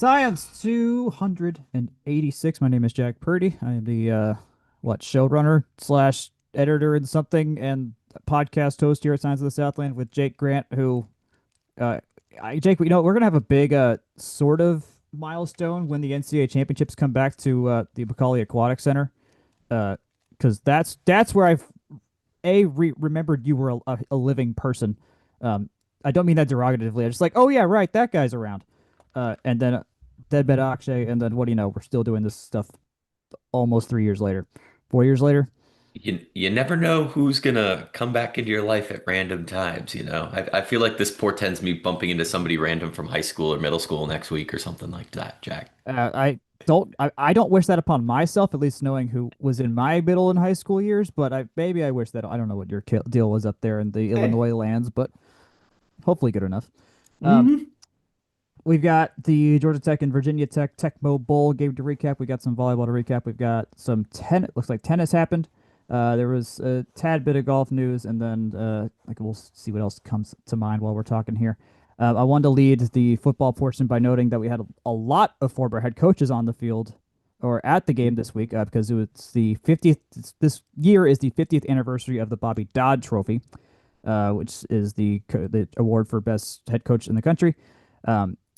Science 286. My name is Jack Purdy. I am the showrunner slash editor and something and podcast host here at Science of the Southland with Jake Grant, who uh Jake, we're gonna have a big sort of milestone when the NCAA championships come back to the McCauley Aquatic Center. Because that's where I've remembered you were a living person. I don't mean that derogatively. I'm just like, oh yeah, right, that guy's around. And then Deadbed Akshay, and then what do you know? We're still doing this stuff almost 3 years later, 4 years later. You never know who's gonna come back into your life at random times, you know. I feel like this portends me bumping into somebody random from high school or middle school next week or something like that, Jack. I don't wish that upon myself, at least knowing who was in my middle and high school years. But maybe I wish that I don't know what your deal was up there in the Hey. Illinois lands, but hopefully good enough. Um, Hmm. We've got the Georgia Tech and Virginia Tech Techmo Bowl game to recap. We got some volleyball to recap. We've got some tennis. Looks like tennis happened. There was a tad bit of golf news, and then we'll see what else comes to mind while we're talking here. I wanted to lead the football portion by noting that we had a lot of former head coaches on the field or at the game this week because it's the 50th. This year is the 50th anniversary of the Bobby Dodd Trophy, which is the award for best head coach in the country.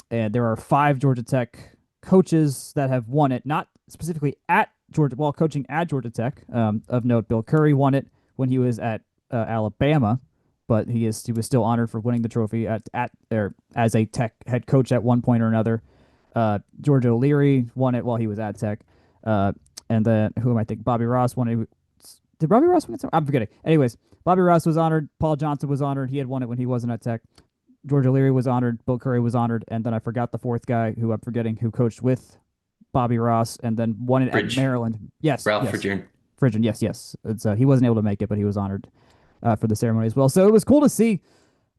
And there are five Georgia Tech coaches that have won it, not specifically at Georgia, while coaching at Georgia Tech. Of note, Bill Curry won it when he was at Alabama, but he was still honored for winning the trophy at or as a Tech head coach at one point or another. George O'Leary won it while he was at Tech, uh, and then who am I thinking? Bobby Ross won it. Did Bobby Ross win it? I'm forgetting. Anyways, Bobby Ross was honored. Paul Johnson was honored. He had won it when he wasn't at Tech. George O'Leary was honored. Bill Curry was honored, and then I forgot the fourth guy who I'm forgetting who coached with Bobby Ross and then won it at Bridge. Maryland. Yes, Ralph yes, Frigier. Frigian. Yes, yes. He wasn't able to make it, but he was honored for the ceremony as well. So it was cool to see.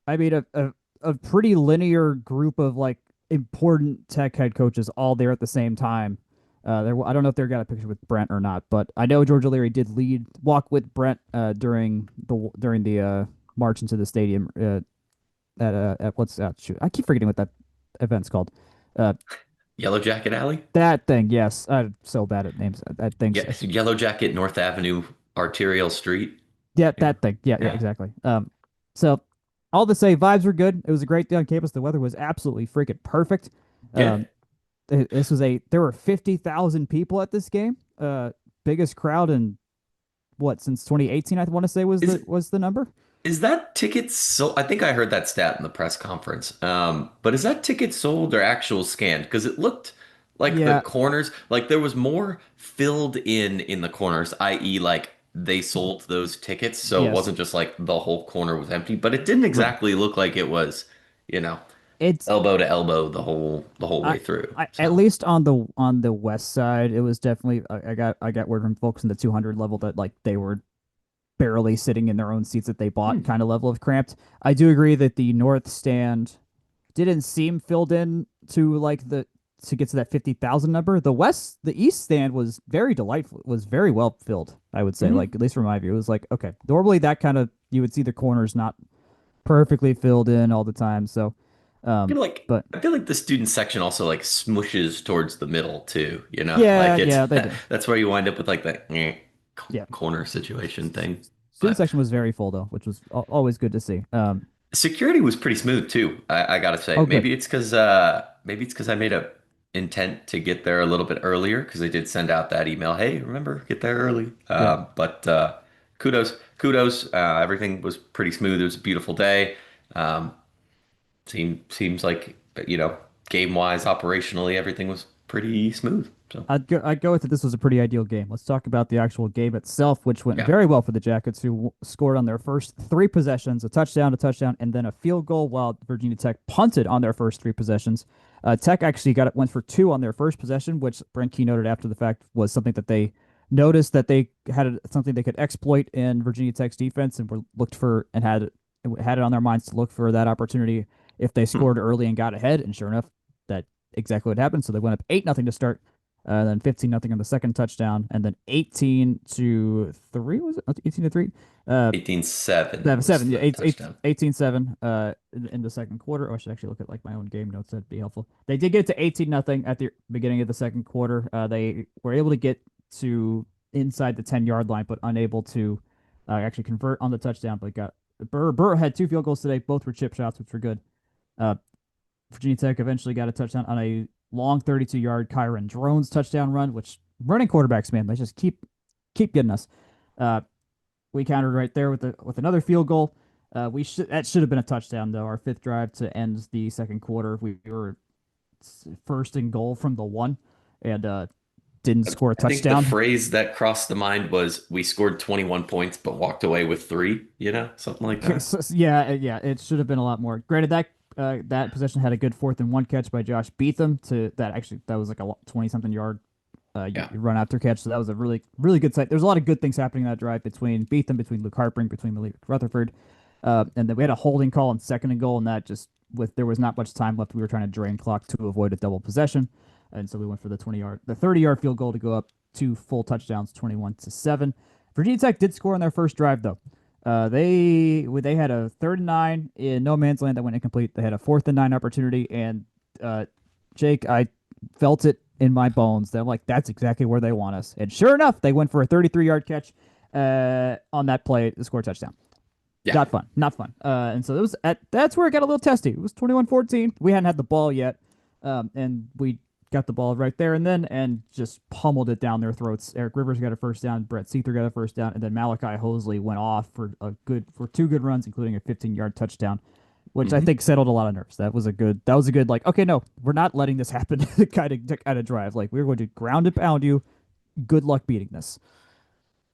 I mean, a pretty linear group of like important Tech head coaches all there at the same time. I don't know if they got a picture with Brent or not, but I know George O'Leary did walk with Brent during the march into the stadium at what's that? Shoot, I keep forgetting what that event's called. Uh, Yellow Jacket Alley? that thing. Yes, I'm so bad at names. That thing's. Yeah, Yellow Jacket North Avenue Arterial Street. Yeah, Yeah. that thing. Yeah, yeah, Yeah. exactly. So all to say, vibes were good. It was a great day on campus. The weather was absolutely freaking perfect. Yeah. Um, there were 50,000 people at this game. Biggest crowd in what since 2018, I want to say Is was the number. is that ticket sold? I think I heard that stat in the press conference. But is that ticket sold or actual scanned? Because it looked like the Yeah, corners, like there was more filled in the corners, i.e., like they sold those tickets, so it yes. wasn't just like the whole corner was empty. But it didn't Right. exactly look like it was, you know, It's elbow to elbow the whole I, way through. I at So, least on the west side, it was definitely I got word from folks in the 200 level that like they were barely sitting in their own seats that they bought hmm. kind of level of cramped. I do agree that the north stand didn't seem filled in to get to that 50,000 number. The east stand was very delightful, was very well filled, I would say, like Hmm. at least from my view. It was like, okay, normally that kind of you would see the corners not perfectly filled in all the time. So, I feel like but I feel like the student section also like smooshes towards the middle too, you know? yeah, Like it's yeah, they do. that's where you wind up with like that Yeah. corner situation thing. Student But section was very full though, which was always good to see. security was pretty smooth too, I gotta say. Oh, good. Maybe it's because I made a intent to get there a little bit earlier because I did send out that email. Hey, remember, get there early. Yeah. But kudos. Everything was pretty smooth. It was a beautiful day. Um, seems like game wise, operationally, everything was pretty smooth. So I'd go with it. This was a pretty ideal game. Let's talk about the actual game itself, which went yeah. very well for the Jackets, who scored on their first three possessions, a touchdown, and then a field goal, while Virginia Tech punted on their first three possessions. Tech actually went for two on their first possession, which Brent Key noted after the fact was something that they noticed that they something they could exploit in Virginia Tech's defense, and were looked for and had it on their minds to look for that opportunity if they Hmm. scored early and got ahead. And sure enough, that exactly what happened. So they went up 8-0 to start. then 15-0 on the second touchdown, and then 18-3 was it? 18-3? Uh, 18-7 seven, was seven, yeah, the touchdown. 18-7 in the second quarter. Oh, I should actually look at like my own game notes. That'd be helpful. They did get to 18-0 at the beginning of the second quarter. They were able to get to inside the 10-yard line, but unable to actually convert on the touchdown. But got Burr had two field goals today. Both were chip shots, which were good. Uh, Virginia Tech eventually got a touchdown on a long 32-yard Kyron Drones touchdown run, which running quarterbacks, man, they just keep getting us. Uh, we countered right there with another field goal. That should have been a touchdown though. Our fifth drive to end the second quarter, we were first and goal from the one, and didn't score a I think the touchdown. phrase that crossed the mind was we scored 21 points but walked away with three, something like that. Yeah, it should have been a lot more. Granted, that possession had a good fourth and one catch by Josh Beetham to that actually that was like a 20 something yard Yeah. run after catch. So that was a really good sight. There's a lot of good things happening in that drive between Beetham, between Luke Harpring, between Malik Rutherford. And then we had a holding call on second and goal, and that just with there was not much time left. We were trying to drain clock to avoid a double possession, and so we went for the 30-yard field goal to go up two full touchdowns, 21-7. Virginia Tech did score on their first drive though. They had a third and nine in no man's land that went incomplete. They had a fourth and nine opportunity, and uh, Jake, I felt it in my bones that I'm like, that's exactly where they want us. And sure enough, they went for a 33-yard catch on that play to score a touchdown. Yeah. Not fun. Not fun. And so that's where it got a little testy. It was 21-14. We hadn't had the ball yet. And we got the ball right there and then and just pummeled it down their throats. Eric Rivers got a first down, Brett Seether got a first down, and then Malachi Hosley went off for two good runs, including a 15-yard touchdown, which I hmm think settled a lot of nerves. That was a good like, okay, no, we're not letting this happen kind of drive. Like we're going to ground and pound you. Good luck beating this.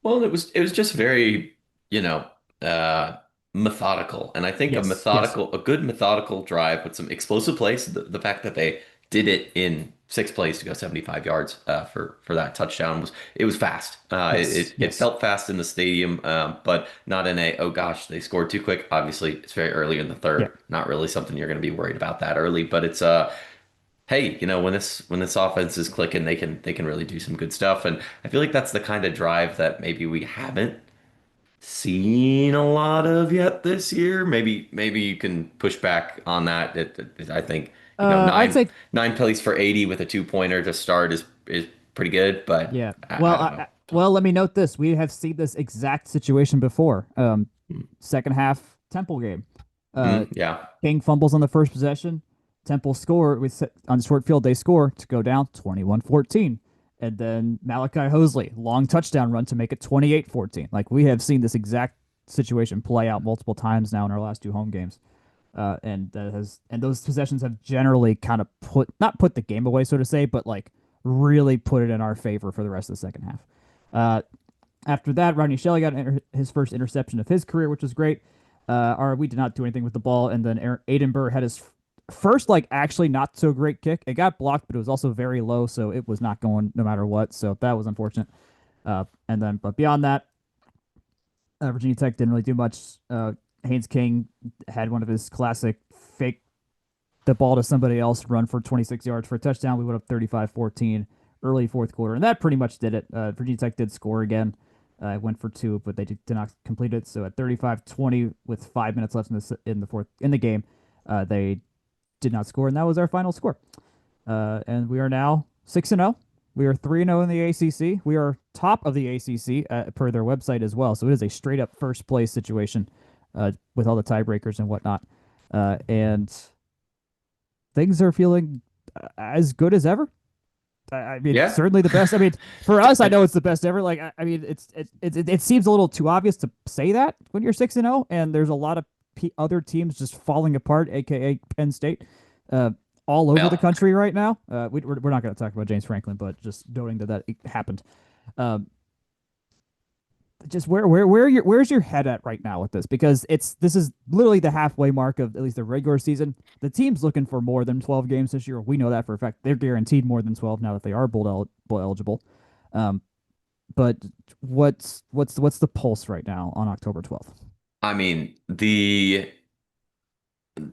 Well, it was just very, you know, uh, methodical. And I think Yes, yes. a good methodical drive with some explosive plays, the fact that they did it in 6 plays to go 75 yards for that touchdown was fast. Yes, It yes. felt fast in the stadium, but not in a, oh gosh, they scored too quick. Obviously, it's very early in the Yeah. third. Not really something you're going to be worried about that early, but it's hey, when this offense is clicking, they can really do some good stuff. And I feel like that's the kind of drive that maybe we haven't seen a lot of yet this year. Maybe you can push back on that. I think I'd nine say nine plays for 80 with a 2-pointer to start is pretty good, but yeah. I don't know. Well, let me note this. We have seen this exact situation before. Second half Temple game. Uh, Yeah, King fumbles on the first possession. Temple score on the short field. They score to go down 21-14. And then Malachi Hosley, long touchdown run to make it 28-14. Like we have seen this exact situation play out multiple times now in our last two home games. And those possessions have generally kind of not put the game away, so to say, but like really put it in our favor for the rest of the second half. Uh, After that, Rodney Shelley got his first interception of his career, which was great. We did not do anything with the ball, and then Aiden Burr had his first, like, actually not so great kick. It got blocked, but it was also very low, so it was not going no matter what. So that was unfortunate. But beyond that, Virginia Tech didn't really do much. Haynes King had one of his classic fake the ball to somebody else, run for 26 yards for a touchdown. We went up 35-14 early fourth quarter, and that pretty much did it. Virginia Tech did score again. Went for two, but they did not complete it. So at 35-20 with 5 minutes left in the game, they did not score, and that was our final score. And we are now 6-0. We are 3-0 in the ACC. We are top of the ACC per their website as well. So it is a straight up first place situation with all the tiebreakers and whatnot. And things are feeling as good as ever. I mean, yeah. certainly the best. I mean, for us, I know it's the best ever. Like, I mean, it seems a little too obvious to say that when you're 6-0, and there's a lot of other teams just falling apart, aka Penn State, uh, all over the Well, country right now. We're not going to talk about James Franklin, but just noting that it happened. Um, just where's your head at right now with this? Because this is literally the halfway mark of at least the regular season. The team's looking for more than 12 games this year. We know that for a fact. They're guaranteed more than 12 now that they are bowl eligible. Um, but what's the pulse right now on October 12th? I mean, the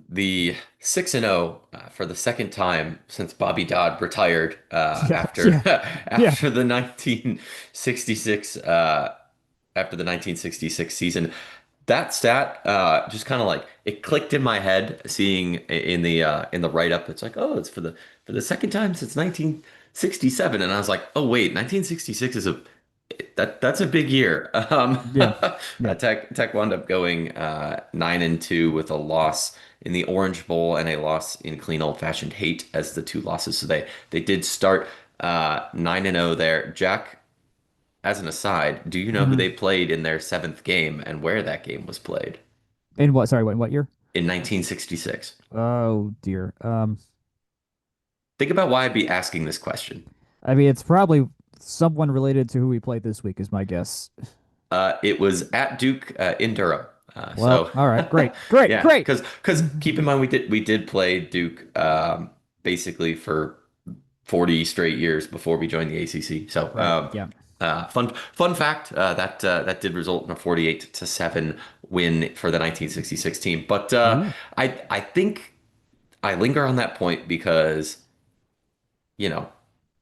the 6-0 for the second time since Bobby Dodd retired Yeah, after yeah, yeah, after the 1966 after the 1966 season. That stat just kind of like it clicked in my head seeing in the write-up. It's like, oh, it's for the second time since 1967, and I was like, oh wait, 1966 is a that's a big year. yeah, yeah. Tech wound up going 9-2 with a loss in the Orange Bowl and a loss in clean old-fashioned hate as the two losses. So they did start 9-0 there. Jack, as an aside, do you know who Hmm. they played in their seventh game and where that game was played? In what? Sorry, what year? In 1966. Oh dear. Think about why I'd be asking this question. I mean, it's probably someone related to who we played this week, is my guess. It was at Duke in Durham. Well, So all right, great, great, yeah, great. because keep in mind we did play Duke basically for 40 straight years before we joined the ACC. So Right. Yeah. fun fact that did result in a 48-7 win for the 1966 team. But Ooh. I think I linger on that point because you know,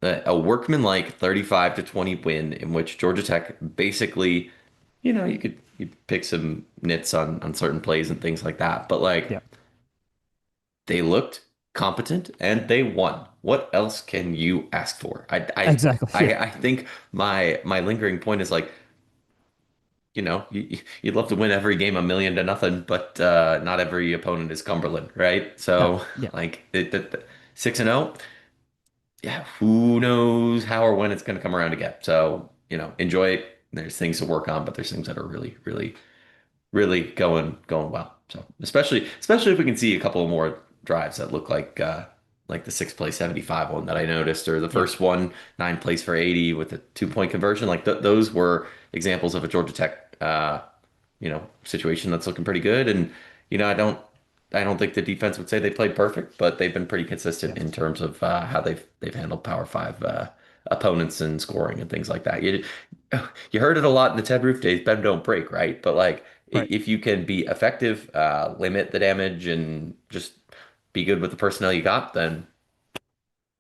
a workman-like 35-20 win in which Georgia Tech basically, you pick some nits on certain plays and things like that, but like Yeah. they looked competent and they won. What else can you ask for? Exactly. Yeah. I think my lingering point is like, you'd love to win every game 1 million to nothing, but not every opponent is Cumberland, right? No. So Yeah. like 6-0. Yeah, who knows how or when it's going to come around again. So, enjoy it. There's things to work on, but there's things that are really, really, really going well. So, especially if we can see a couple of more drives that look like the six play 75 one that I noticed, or the Yeah. first one 9 plays for 80 with a 2 point conversion. Like those were examples of a Georgia Tech situation that's looking pretty good. And I don't think the defense would say they played perfect, but they've been pretty Yeah. consistent in terms of how they've handled Power Five opponents and scoring and things like that. You heard it a lot in the Ted Roof days, bend don't break, right? But like Right. if you can be effective, limit the damage, and just be good with the personnel you got, then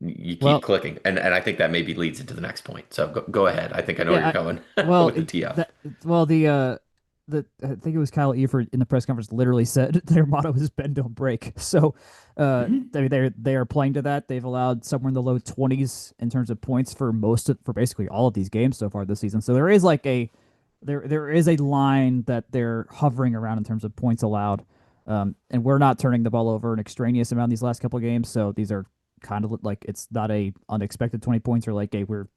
you keep Well, clicking. And I think that maybe leads into the next point. So go ahead. I think I know where yeah. you're going Well, with the TF. the I think it was Kyle Eford in the press conference literally said their motto is "Bend don't break." So, Mhm. they are playing to that. They've allowed somewhere in the low 20s in terms of points for basically all of these games so far this season. So there is a line that they're hovering around in terms of points allowed. And we're not turning the ball over an extraneous amount these last couple of games. So these are kind of like it's not a unexpected 20 points or like a we're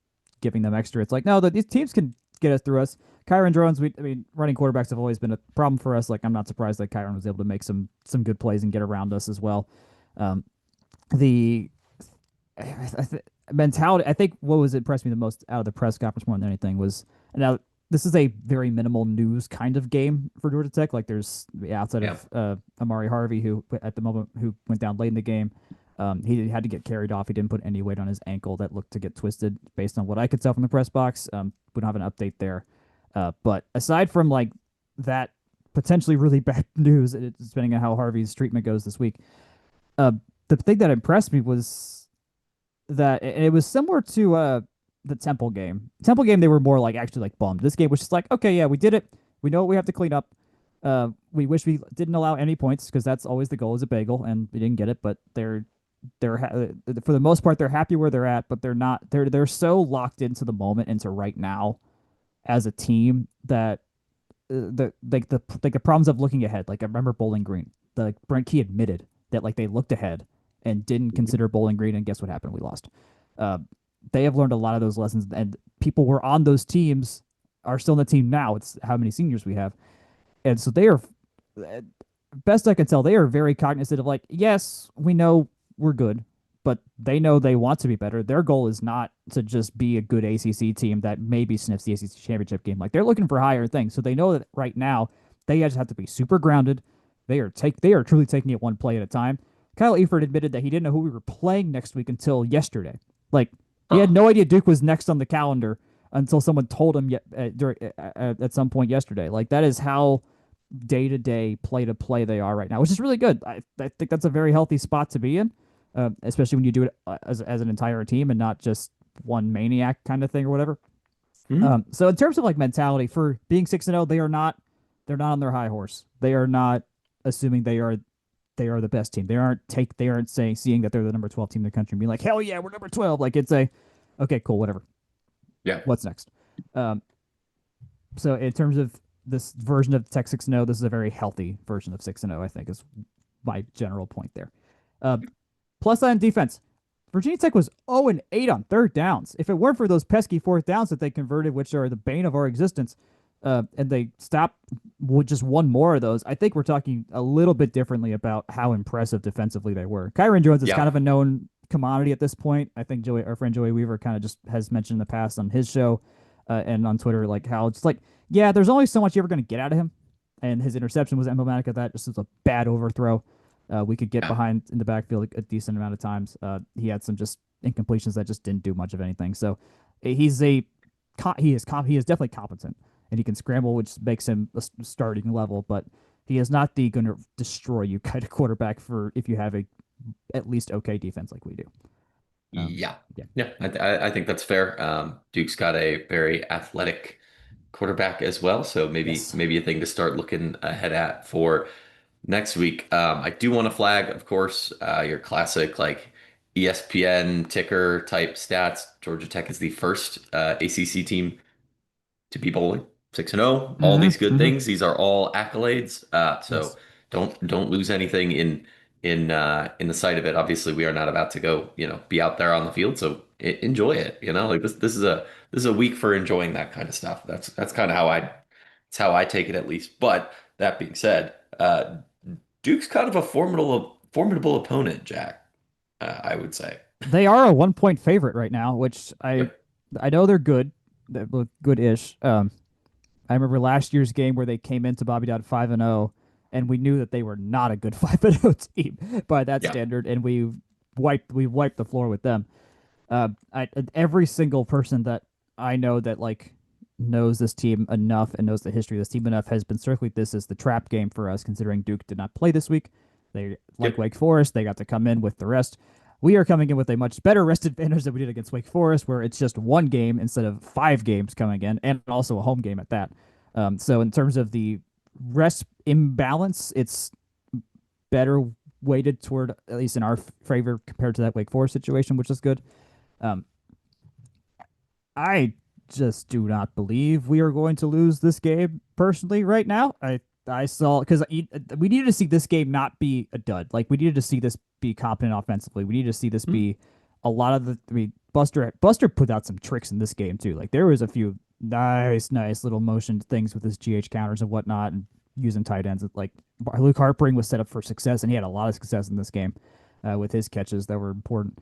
giving them extra. It's like no, these teams can get us through us. Kyron Drones, I mean, running quarterbacks have always been a problem for us. Like I'm not surprised that Kyron was able to make some good plays and get around us as well. Um, the mentality, I think what was impressed me the most out of the press conference more than anything was now this is a very minimal news kind of game for Georgia Tech. Like there's outside Yeah. of Amari Harvey, who at the moment who went down late in the game. He had to get carried off. He didn't put any weight on his ankle that looked to get twisted based on what I could tell from the press box. We don't have an update there. But aside from like that potentially really bad news, depending on how Harvey's treatment goes this week, uh, the thing that impressed me was that it was similar to the Temple game. Temple game, they were more like actually like bummed. This game was just like, okay, yeah, we did it. We know what we have to clean up. We wish we didn't allow any points because that's always the goal is a bagel, and we didn't get it. But for the most part they're happy where they're at, but they're not. They're so locked into the moment, into right now as a team that the problems of looking ahead. Like I remember Bowling Green. Like Brent Key admitted that like they looked ahead and didn't consider Bowling Green, and guess what happened? We lost. Uh, they have learned a lot of those lessons, and people were on those teams are still in the team now. It's how many seniors we have, and so they are. Best I can tell, they are very cognizant of like, yes, we know we're good, but they know they want to be better. Their goal is not to just be a good ACC team that maybe sniffs the ACC championship game. Like they're looking for higher things, so they know that right now they just have to be super grounded. They are truly taking it one play at a time. Kyle Eford admitted that he didn't know who we were playing next week until yesterday. Like he had Huh. no idea Duke was next on the calendar until someone told him at some point yesterday. Like that is how day to day, play to play they are right now, which is really good. I think that's a very healthy spot to be in, especially when you do it as an entire team and not just one maniac kind of thing or whatever. Mhm. So in terms of like mentality for being 6-0, they're not on their high horse. They are not assuming they are the best team. They aren't saying seeing that they're the number 12 team in the country and being like, hell yeah, we're number 12. Like it's a okay, cool, whatever. Yeah. What's next? Um, so in terms of this version of Tech 6-0, this is a very healthy version of 6-0, I think is my general point there. Uh, plus side on defense. Virginia Tech was 0-8 on third downs. If it weren't for those pesky fourth downs that they converted, which are the bane of our existence, and they stopped with just one more of those, I think we're talking a little bit differently about how impressive defensively they were. Kyron Jones is kind Yeah. of a known commodity at this point. I think our friend Joey Weaver, kind of just has mentioned in the past on his show and on Twitter, like how it's like, yeah, there's only so much you're ever going to get out of him. And his interception was emblematic of that. Just as a bad overthrow. We could get Yeah. behind in the backfield a decent amount of times. He had some just incompletions that just didn't do much of anything. So he's a he is definitely competent, and he can scramble, which makes him a starting level. But he is not the going to destroy you kind of quarterback for if you have a at least okay defense like we do. Um, Yeah. yeah. Yeah. I think that's fair. Duke's got a very athletic quarterback as well, so Yes. maybe a thing to start looking ahead at for next week. I do want to flag, of course, your classic like ESPN ticker type stats. Georgia Tech is the first ACC team to be bowling 6-0. All Mm-hmm. these good Mm-hmm. things. These are all accolades. So Yes. don't lose anything in the sight of it. Obviously, we are not about to go, be out there on the field. So enjoy it. Like this is a week for enjoying that kind of stuff. That's kind of how it's how I take it at least. But that being said, Duke's kind of a formidable opponent, Jack. I would say. They are a 1 point favorite right now, which Yep. I know they're good. They're good-ish. I remember last year's game where they came into Bobby Dodd 5-0, and we knew that they were not a good 5-0 team by that Yeah. standard, and we wiped the floor with them. Every single person that I know that like knows this team enough and knows the history of this team enough has been circling this as the trap game for us, considering Duke did not play this week. They like Yep. Wake Forest, they got to come in with the rest. We are coming in with a much better rest advantage than we did against Wake Forest, where it's just one game instead of 5 games coming in, and also a home game at that. So in terms of the rest imbalance, it's better weighted toward at least in our favor compared to that Wake Forest situation, which is good. Um, I just do not believe we are going to lose this game personally right now. I saw because we needed to see this game not be a dud. Like we needed to see this be competent offensively. We needed to see this Mhm. be a lot of the. I mean, Buster put out some tricks in this game too. Like there was a few nice little motion things with his GH counters and whatnot, and using tight ends. Like Luke Harpering was set up for success, and he had a lot of success in this game with his catches that were important.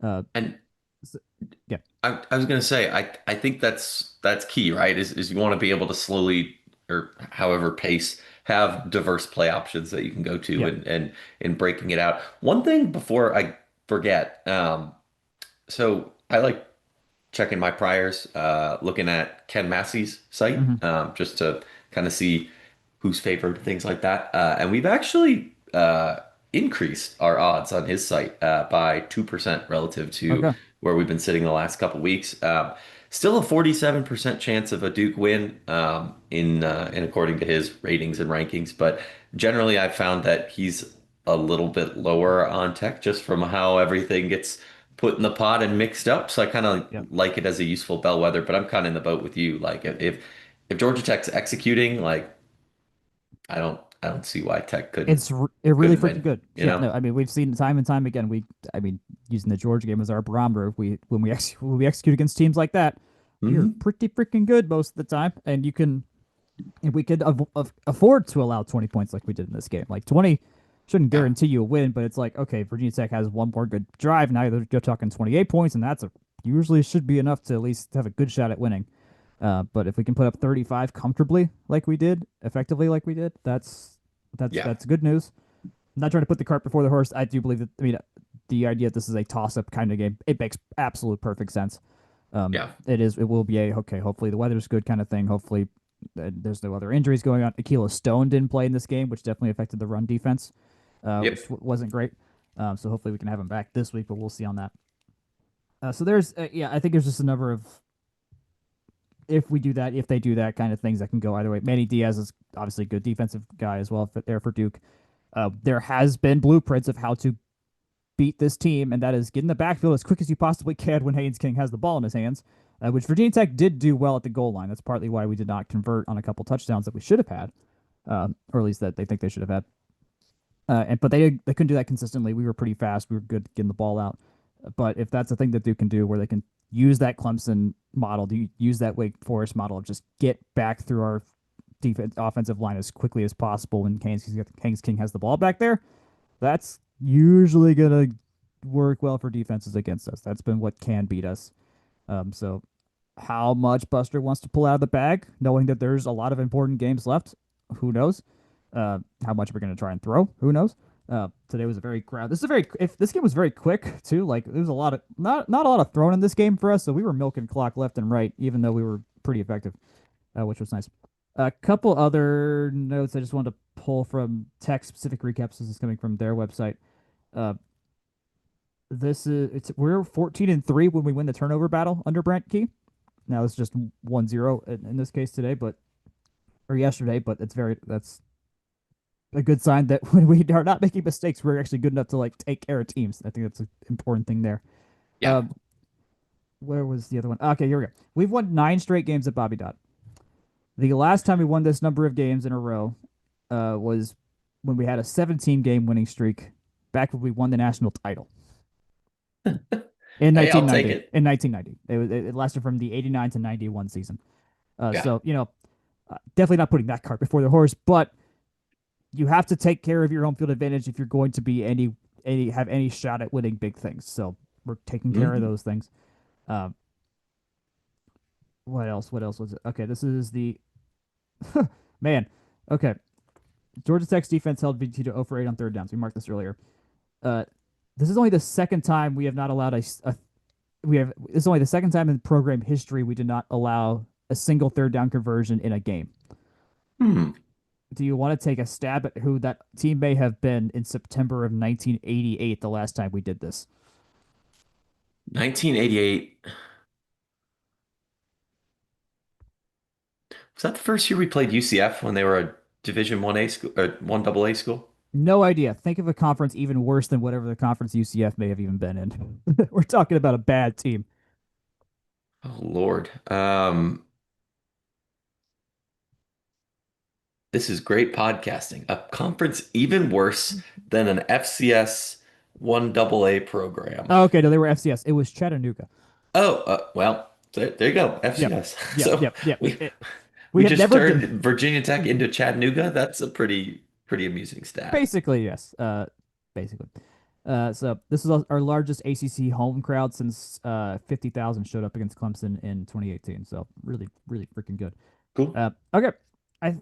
Uh, And so- yeah, I was gonna say I think that's key, right? Is you want to be able to slowly or however pace have diverse play options that you can go to yeah. and in breaking it out. One thing before I forget, so I like checking my priors, looking at Ken Massey's site, Hmm. just to kind of see who's favored, things like that. And we've actually increased our odds on his site by 2% relative to Okay. where we've been sitting the last couple weeks. Still a 47% chance of a Duke win in according to his ratings and rankings, but generally I've found that he's a little bit lower on Tech just from how everything gets put in the pot and mixed up. So I kind of Yeah. like it as a useful bellwether, but I'm kind of in the boat with you. Like if Georgia Tech's executing, like I don't see why Tech It really couldn't freaking win, good. you Yeah, know? no, I mean we've seen time and time again. I mean, using the Georgia game as our barometer, when we execute against teams like that, we are Hmm. pretty freaking good most of the time. And we could afford to allow 20 points like we did in this game. Like 20 shouldn't Yeah. guarantee you a win, but it's like okay, Virginia Tech has one more good drive. Now you're talking 28 points, and that's a usually should be enough to at least have a good shot at winning. But if we can put up 35 comfortably, like we did, effectively like we did, Yeah. that's good news. I'm not trying to put the cart before the horse. I do believe that. I mean, the idea that this is a toss-up kind of game, it makes absolute perfect sense. Yeah. It is. It will be a okay. Hopefully the weather's good kind of thing. Hopefully There's no other injuries going on. Aquila Stone didn't play in this game, which definitely affected the run defense, which Yep. wasn't great. So hopefully we can have him back this week, but we'll see on that. So there's yeah, I think there's just a number of if we do that, if they do that kind of things that can go either way. Manny Diaz is obviously a good defensive guy as well there for Duke. There has been blueprints of how to beat this team, and that is get in the backfield as quick as you possibly can when Haynes King has the ball in his hands, which Virginia Tech did do well at the goal line. That's partly why we did not convert on a couple touchdowns that we should have had, or at least that they think they should have had. But they couldn't do that consistently. We were pretty fast. We were good getting the ball out. But if that's a thing that Duke can do, where they can use that Clemson model, to use that Wake Forest model of just get back through our defense offensive line as quickly as possible when Haynes King has the ball back there, that's usually gonna work well for defenses against us. That's been what can beat us. So how much Buster wants to pull out of the bag, knowing that there's a lot of important games left, who knows? How much we're going to try and throw, who knows? Today was a very crowd. This is a very if this game was very quick too. Like there was a lot of not a lot of throwing in this game for us, so we were milking clock left and right, even though we were pretty effective, which was nice. A couple other notes I just wanted to pull from Tech specific recaps. This is coming from their website. Uh, this is we're 14-3 when we win the turnover battle under Brent Key. Now it's just 1-0 in this case today, but or yesterday, but that's a good sign that when we are not making mistakes, we're actually good enough to like take care of teams. I think that's an important thing there. Yeah. Um, where was the other one? Okay, here we go. We've won 9 straight games at Bobby Dodd. The last time we won this number of games in a row was when we had a 17-game winning streak back when we won the national title in Hey, I'll take 1990. it. In 1990, it lasted from the 89 to 91 season. Yeah. So definitely not putting that cart before the horse, but you have to take care of your home field advantage if you're going to be have any shot at winning big things. So we're taking care of Hmm. those things. Um, what else? What else was it? Okay, this is the man. Okay, Georgia Tech's defense held VT to 0 for 8 on third downs. We marked this earlier. Uh, this is only the second time we have not allowed a we have. This is only the second time in program history we did not allow a single third down conversion in a game. Hmm. Do you want to take a stab at who that team may have been in September of 1988, the last time we did this? 1988. Was that the first year we played UCF when they were a Division 1A school or 1AA school? No idea. Think of a conference even worse than whatever the conference UCF may have even been in. We're talking about a bad team. Oh Lord. This is great podcasting. A conference even worse than an FCS 1AA program. Oh, okay, no, they were FCS. It was Chattanooga. Oh, well, there you go, Yep, FCS. yep, So yep, yep. we We we have just never done. turned Virginia Tech into Chattanooga. That's a pretty amusing stat. Basically, yes. Basically. So this is our largest ACC home crowd since 50,000 showed up against Clemson in 2018. So really, really freaking good. Cool. Okay, I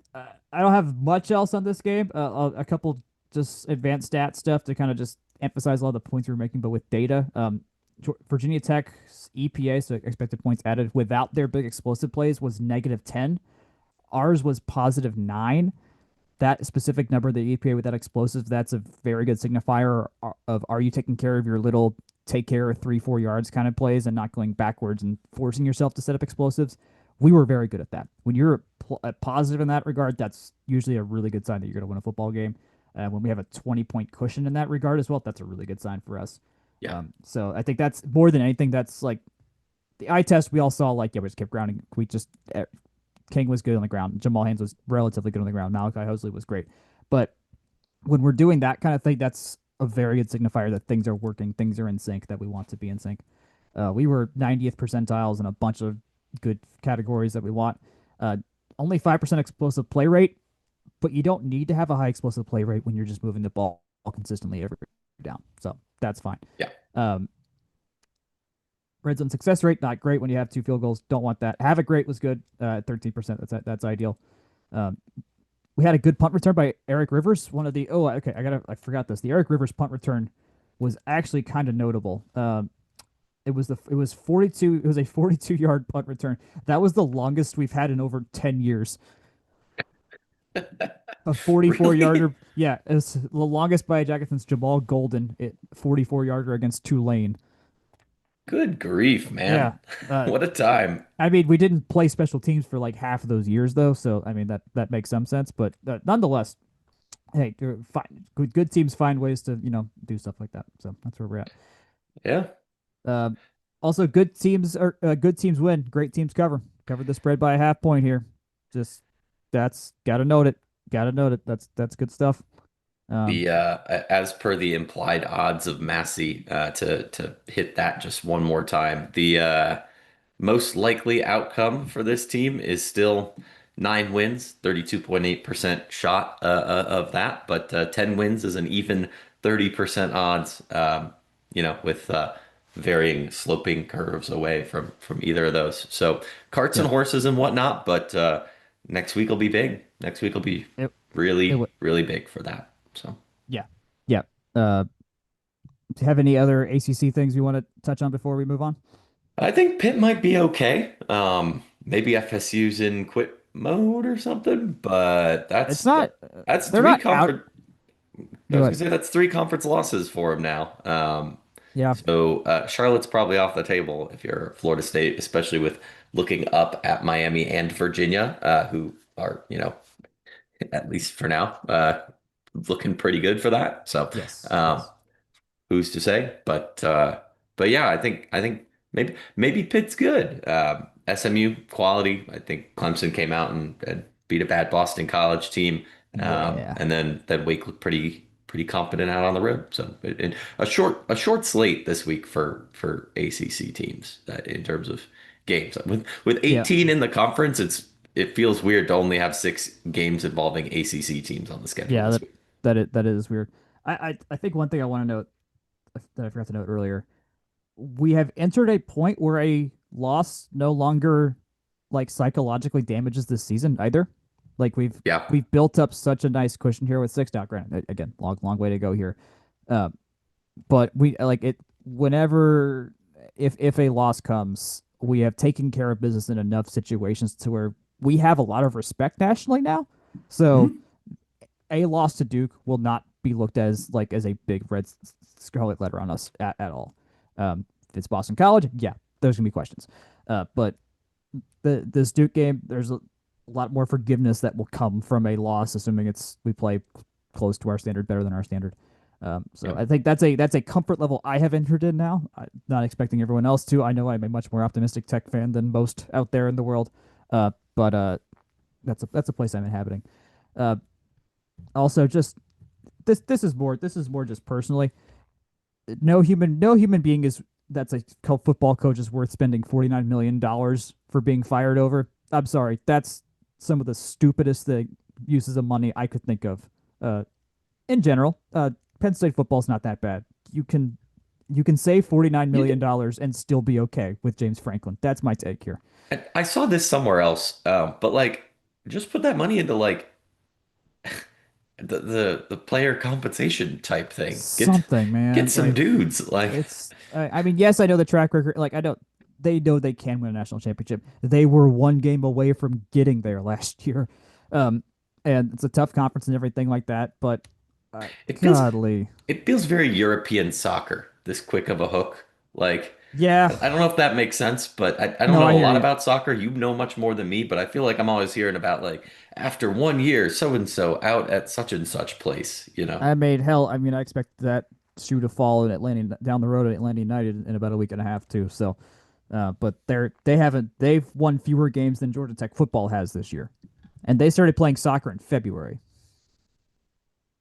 don't have much else on this game. A couple just advanced stat stuff to kind of just emphasize a lot of the points we were making, but with data. Virginia Tech's EPA, so expected points added without their big explosive plays, was -10. Ours was +9. That specific number, the EPA with that explosive, that's a very good signifier of are you taking care of your little take care of 3-4 yards kind of plays and not going backwards and forcing yourself to set up explosives. We were very good at that. When you're positive in that regard, that's usually a really good sign that you're going to win a football game. When we have a 20-point cushion in that regard as well, that's a really good sign for us. Yeah. So I think that's more than anything. That's like the eye test we all saw. Like yeah, we just kept grounding. We just King was good on the ground. Jamal Haynes was relatively good on the ground. Malachi Hosley was great. But when we're doing that kind of thing, that's a very good signifier that things are working, things are in sync, that we want to be in sync. We were 90th percentiles in a bunch of good categories that we want. Only 5% explosive play rate, but you don't need to have a high explosive play rate when you're just moving the ball consistently every down. So that's fine. Yeah. Red zone success rate, not great when you have 2 field goals. Don't want that. Have it great was good. 13%. That's ideal. Um, we had a good punt return by Eric Rivers. One of the I forgot this. The Eric Rivers punt return was actually kind of notable. it was 42. It was a 42-yard punt return. That was the longest we've had in over 10 years. A 44 Really? yarder. Yeah, it's the longest by a Jacket since Jamal Golden at 44 yarder against Tulane. Good grief, Yeah. man. Uh, What a time. I mean, we didn't play special teams for like half of those years though, so I mean that makes some sense. But nonetheless, hey, fine, good teams find ways to do stuff like that. So that's where we're at. Yeah. Uh, Also, good teams win. Great teams cover. Covered the spread by a half point here. Just that's gotta note it. Gotta note it. That's good stuff. Um, The as per the implied odds of Massey to hit that just one more time, the most likely outcome for this team is still 9 wins, 32.8% shot of that, but 10 wins is an even 30% odds, with varying sloping curves away from either of those. So carts and yep. horses and whatnot, but next week will be big. Next week will be It it really, would. really big for that. So. Yeah. Yeah. Do you have any other ACC things you want to touch on before we move on? I think Pitt might be okay. Maybe FSU's in quit mode or something, but It's that's not. that's They're three not out. conference. I Go was ahead. gonna say that's three conference losses for him now. Yeah. So Charlotte's probably off the table if you're Florida State, especially with looking up at Miami and Virginia, who are, at least for now, looking pretty good for that. So. Yes. Um, Yes. who's to say? But yeah, I think maybe Pitt's good. SMU quality. I think Clemson came out and beat a bad Boston College team, Yeah. and then Wake looked pretty competent out on the road. So a short slate this week for ACC teams in terms of games. With Yeah. 18 in the conference, it feels weird to only have 6 games involving ACC teams on the schedule Yeah. this week. That is weird. I think one thing I want to note that I forgot to note earlier. We have entered a point where a loss no longer like psychologically damages this season either. Like Yeah. we've built up such a nice cushion here with six now. Granted, again, long way to go here. Uh, but we like it whenever if a loss comes, we have taken care of business in enough situations to where we have a lot of respect nationally now. So Mhm. a loss to Duke will not be looked as a big red scarlet letter on us at all. If it's Boston College, yeah, there's gonna be questions. But this Duke game, there's a lot more forgiveness that will come from a loss, assuming we play close to our standard, better than our standard. So Yeah. I think that's a comfort level I have entered in now. I'm not expecting everyone else to. I know I'm a much more optimistic Tech fan than most out there in the world. But that's a place I'm inhabiting. Uh, Also, just this is more just personally. No human being is that's a football coach is worth spending $49 million for being fired over. I'm sorry, that's some of the stupidest uses of money I could think of. Uh, in general, Penn State football's not that bad. You can save $49 million and still be okay with James Franklin. That's my take here. I saw this somewhere else, but like, just put that money into like the player compensation type thing. Get Something, get man. some Like dudes. Like, I mean, yes, I know the track record. Like, I don't. They know they can win a national championship. They were one game away from getting there last year, um, and it's a tough conference and everything like that. But, it feels godly, it feels very European soccer. This quick of a hook. Like, yeah. I don't know if that makes sense, but I don't No, know I a hear lot you. about soccer. You know much more than me, but I feel like I'm always hearing about like after one year, so and so out at such and such place. I made hell. I mean, I expect that shoe to fall in Atlanta down the road at Atlanta United in about a week and a half too. So, but they've won fewer games than Georgia Tech football has this year, and they started playing soccer in February.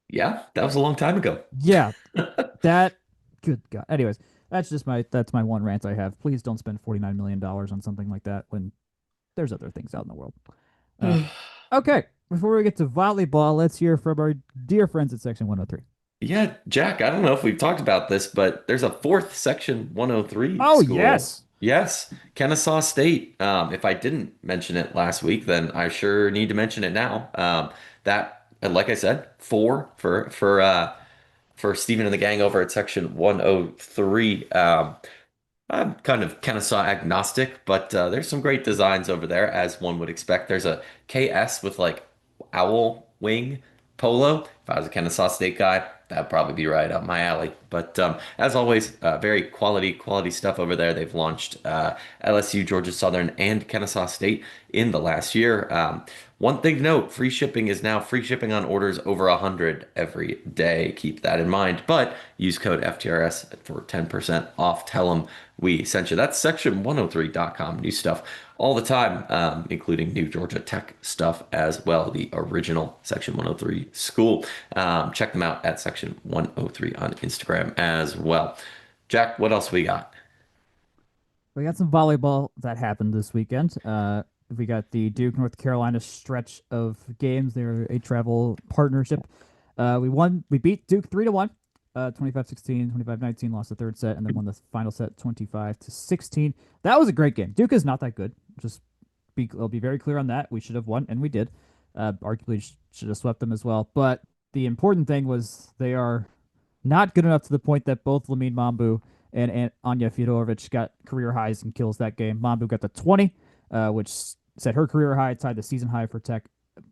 Yeah, that was a long time ago. Yeah, that good God. Anyways, that's my one rant I have. Please don't spend $49 million on something like that when there's other things out in the world. Uh, okay, before we get to volleyball, let's hear from our dear friends at Section 103. Yeah, Jack, I don't know if we've talked about this, but there's a fourth Section 103 Oh school. yes, Yes, Kennesaw State. If I didn't mention it last week, then I sure need to mention it now. That, like I said, four for Stephen and the gang over at Section 103. I'm kind of Kennesaw agnostic, but there's some great designs over there, as one would expect. There's a KS with like owl wing polo. If I was a Kennesaw State guy, that'd probably be right up my alley. But as always, very quality stuff over there. They've launched LSU, Georgia Southern, and Kennesaw State in the last year. One thing to note, free shipping is now free shipping on orders over 100 every day. Keep that in mind. But use code FTRS for 10% off. Tell them we sent you. That's section103.com. New stuff all the time, including new Georgia Tech stuff as well. The original Section 103 school. Check them out at Section 103 on Instagram as well. Jack, what else we got? We got some volleyball that happened this weekend. We got the Duke North Carolina stretch of games. They're a travel partnership. We beat Duke 3-1, 25-16, 25-19, lost the third set, and then won the final set 25-16. That was a great game. Duke is not that good. I'll be very clear on that. We should have won, and we did. Arguably should have swept them as well. But the important thing was they are not good enough to the point that both Lamine Mambu and Anya Fyodorovic got career highs and kills that game. Mambu got the 20, which set her career high, tied the season high for Tech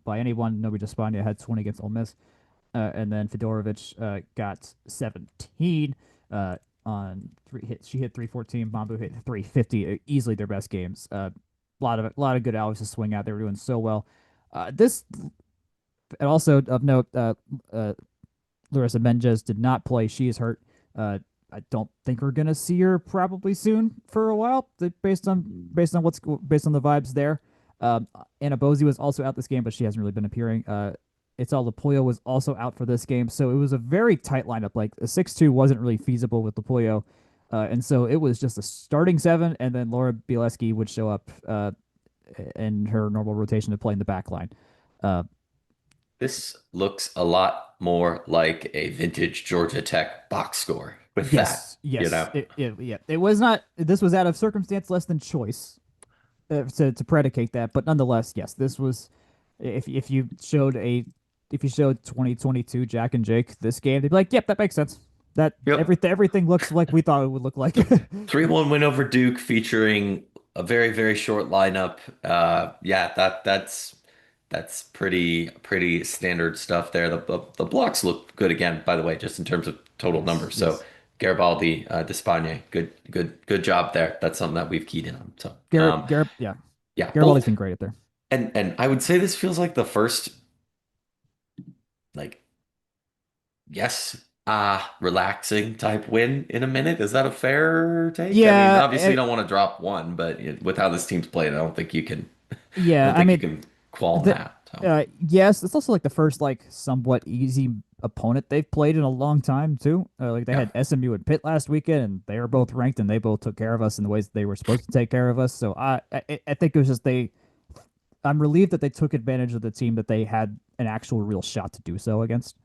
by anyone. Nobody Espana had 20 against Ole Miss. And then Fedorovic got 17 on three hits. She hit 314. Mambu hit 350. Easily their best games. A lot of good hours to swing out. They were doing so well. This and also of note, Larissa Menges did not play. She is hurt. I don't think we're gonna see her probably soon for a while, based on the vibes there. Anna Bozy was also out this game, but she hasn't really been appearing. Itzal Lapoyo was also out for this game, so it was a very tight lineup. Like a 6-2 wasn't really feasible with Lapoyo, and so it was just a starting seven, and then Laura Bieleski would show up in her normal rotation to play in the back line. Uh, This looks a lot more like a vintage Georgia Tech box score with that, yes, you yes, know? yeah. It was not. This was out of circumstance less than choice to predicate that, but nonetheless, yes, this was. If you showed 2022 Jack and Jake this game, they'd be like, "Yep, that makes sense. That Yep. everything looks like we thought it would look like." 3-1 win over Duke featuring a very short lineup. Yeah, that's pretty standard stuff there. The blocks look good again, by the way, just in terms of total Yes, numbers. So yes. Garibaldi, Despagne, good job there. That's something that we've keyed in on. So Yeah, yeah, Garibaldi's both been great at there. and I would say this feels like the first like yes, relaxing type win in a minute. Is that a fair take? I mean, Yeah, obviously you don't want to drop one, but with how this team's played, I yeah. don't I think you mean, can qualm the that. So yes, it's also like the first like somewhat easy opponent they've played in a long time too. Like they yeah, had SMU and Pitt last weekend, and they were both ranked, and they both took care of us in the ways that they were supposed to take care of us. So I think it was just they. I'm relieved that they took advantage of the team that they had an actual real shot to do so against.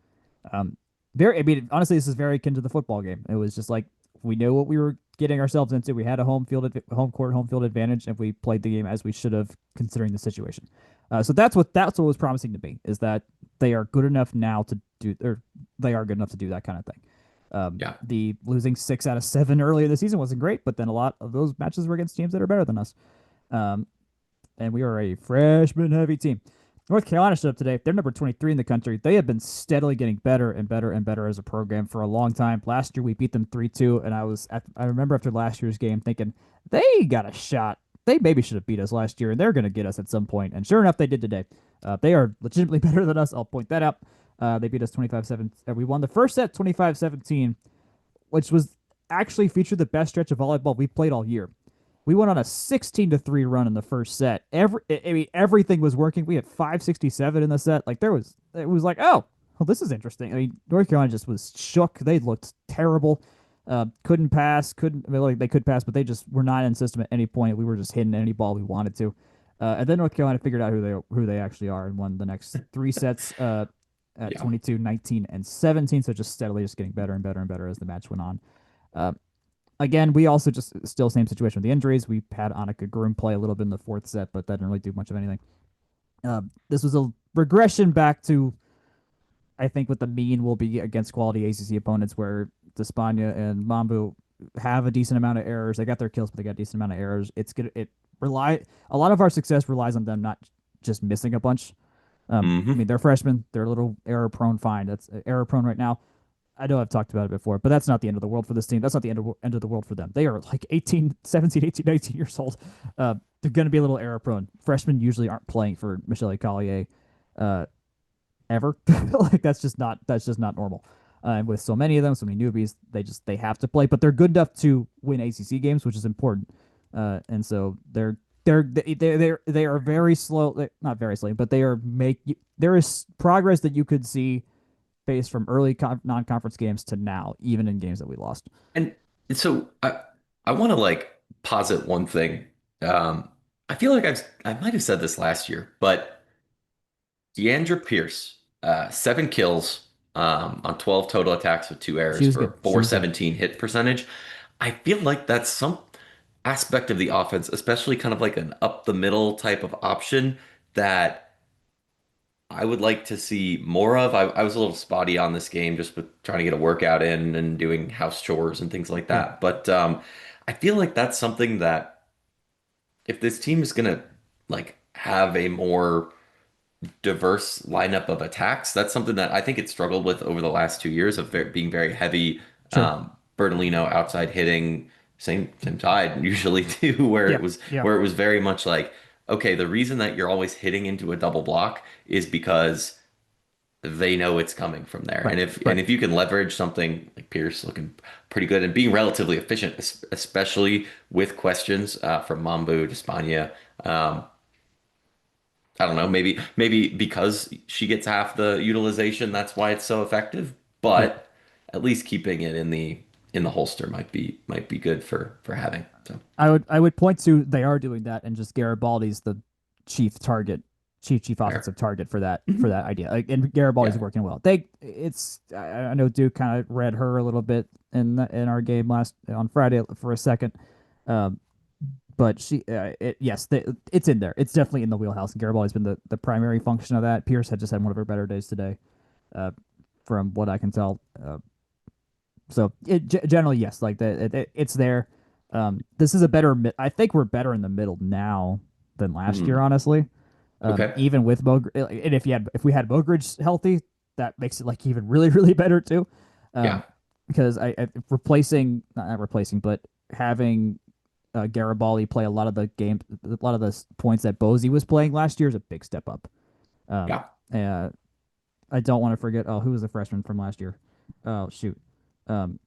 Um, I mean, honestly, this is very akin to the football game. It was just like we knew what we were getting ourselves into. We had a home field advantage, and we played the game as we should have, considering the situation. So that's what was promising to me is that they are good enough now to do, or they are good enough to do that kind of thing. yeah. The losing 6 out of 7 earlier this season wasn't great, but then a lot of those matches were against teams that are better than us. Um, and we are a freshman heavy team. North Carolina showed up today. They're number 23 in the country. They have been steadily getting better and better and better as a program for a long time. Last year we beat them 3-2, and I remember after last year's game thinking they got a shot. They maybe should have beat us last year, and they're going to get us at some point. And sure enough, they did today. They are legitimately better than us. I'll point that out. They beat us 25-7. We won the first set 25-17, which was actually featured the best stretch of volleyball we played all year. We went on a 16-3 run in the first set. I mean, everything was working. We had 567 in the set. Like it was like, oh, well, this is interesting. I mean, North Carolina just was shook. They looked terrible. Couldn't pass. Couldn't. I mean, like they could pass, but they just were not in system at any point. We were just hitting any ball we wanted to. And then North Carolina figured out who they actually are and won the next 3 sets at Yeah. 22, 19, and 17. So just steadily just getting better and better and better as the match went on. Uh, Again, we also just still same situation with the injuries. We had Annika Groom play a little bit in the fourth set, but that didn't really do much of anything. This was a regression back to I think what the mean will be against quality ACC opponents, where Despania and Mambu. have a decent amount of errors. They got their kills, but they got a decent amount of errors. It's gonna it rely a lot of our success relies on them not just missing a bunch. I Hmm. mean, they're freshmen. They're a little error prone. Fine, that's error prone right now. I know I've talked about it before, but that's not the end of the world for this team. That's not the end of the world for them. They are like 18, 17, 18, 19 years old. They're going to be a little error prone. Freshmen usually aren't playing for McCauley uh, ever. Like that's just not normal. And with so many of them, so many newbies, they have to play, but they're good enough to win ACC games, which is important. And so they are very slow, not very slow, but they are make there is progress that you could see based from early non-conference games to now, even in games that we lost. And so I want to like posit one thing. Um, I feel like I might have said this last year, but Deandra Pierce, 7 kills on 12 total attacks with 2 errors She was for good. a She was good. 417 hit percentage. I feel like that's some aspect of the offense, especially kind of like an up the middle type of option that I would like to see more of. I was a little spotty on this game just with trying to get a workout in and doing house chores and things like Yeah, that. But I feel like that's something that if this team is gonna like have a more diverse lineup of attacks. That's something that I think it struggled with over the last 2 years of being very heavy. sure. Bertolino outside hitting, same tide usually too, Yeah, yeah, where it was very much like, okay, the reason that you're always hitting into a double block is because they know it's coming from there. right, And right. if you can leverage something like Pierce looking pretty good and being relatively efficient, especially with questions from Mambu to Spania. Um, I don't know, maybe because she gets half the utilization, that's why it's so effective. Yeah. But at least keeping it in the holster might be good for having. So I would point to they are doing that, and just Garibaldi's the chief target, chief fair. offensive target for Mhm. that idea. Like, and Garibaldi's Yeah. working well. I know Duke kind of read her a little bit in our game last on Friday for a second. Um, but it's in there. It's definitely in the wheelhouse. And Garibaldi's been the primary function of that. Pierce had just had one of her better days today, uh, from what I can tell. So generally, yes, like it's there. This is a better. I think we're better in the middle now than last year, Mhm. honestly. Okay. Even with Mogridge, and if we had Mogridge healthy, that makes it like even really really better too. Yeah. Um, because I replacing not replacing, but having Garibaldi play a lot of the game, a lot of the points that Bozy was playing last year is a big step up. Um, Yeah. uh, I don't want to forget. Oh, who was the freshman from last year? Oh shoot. Um,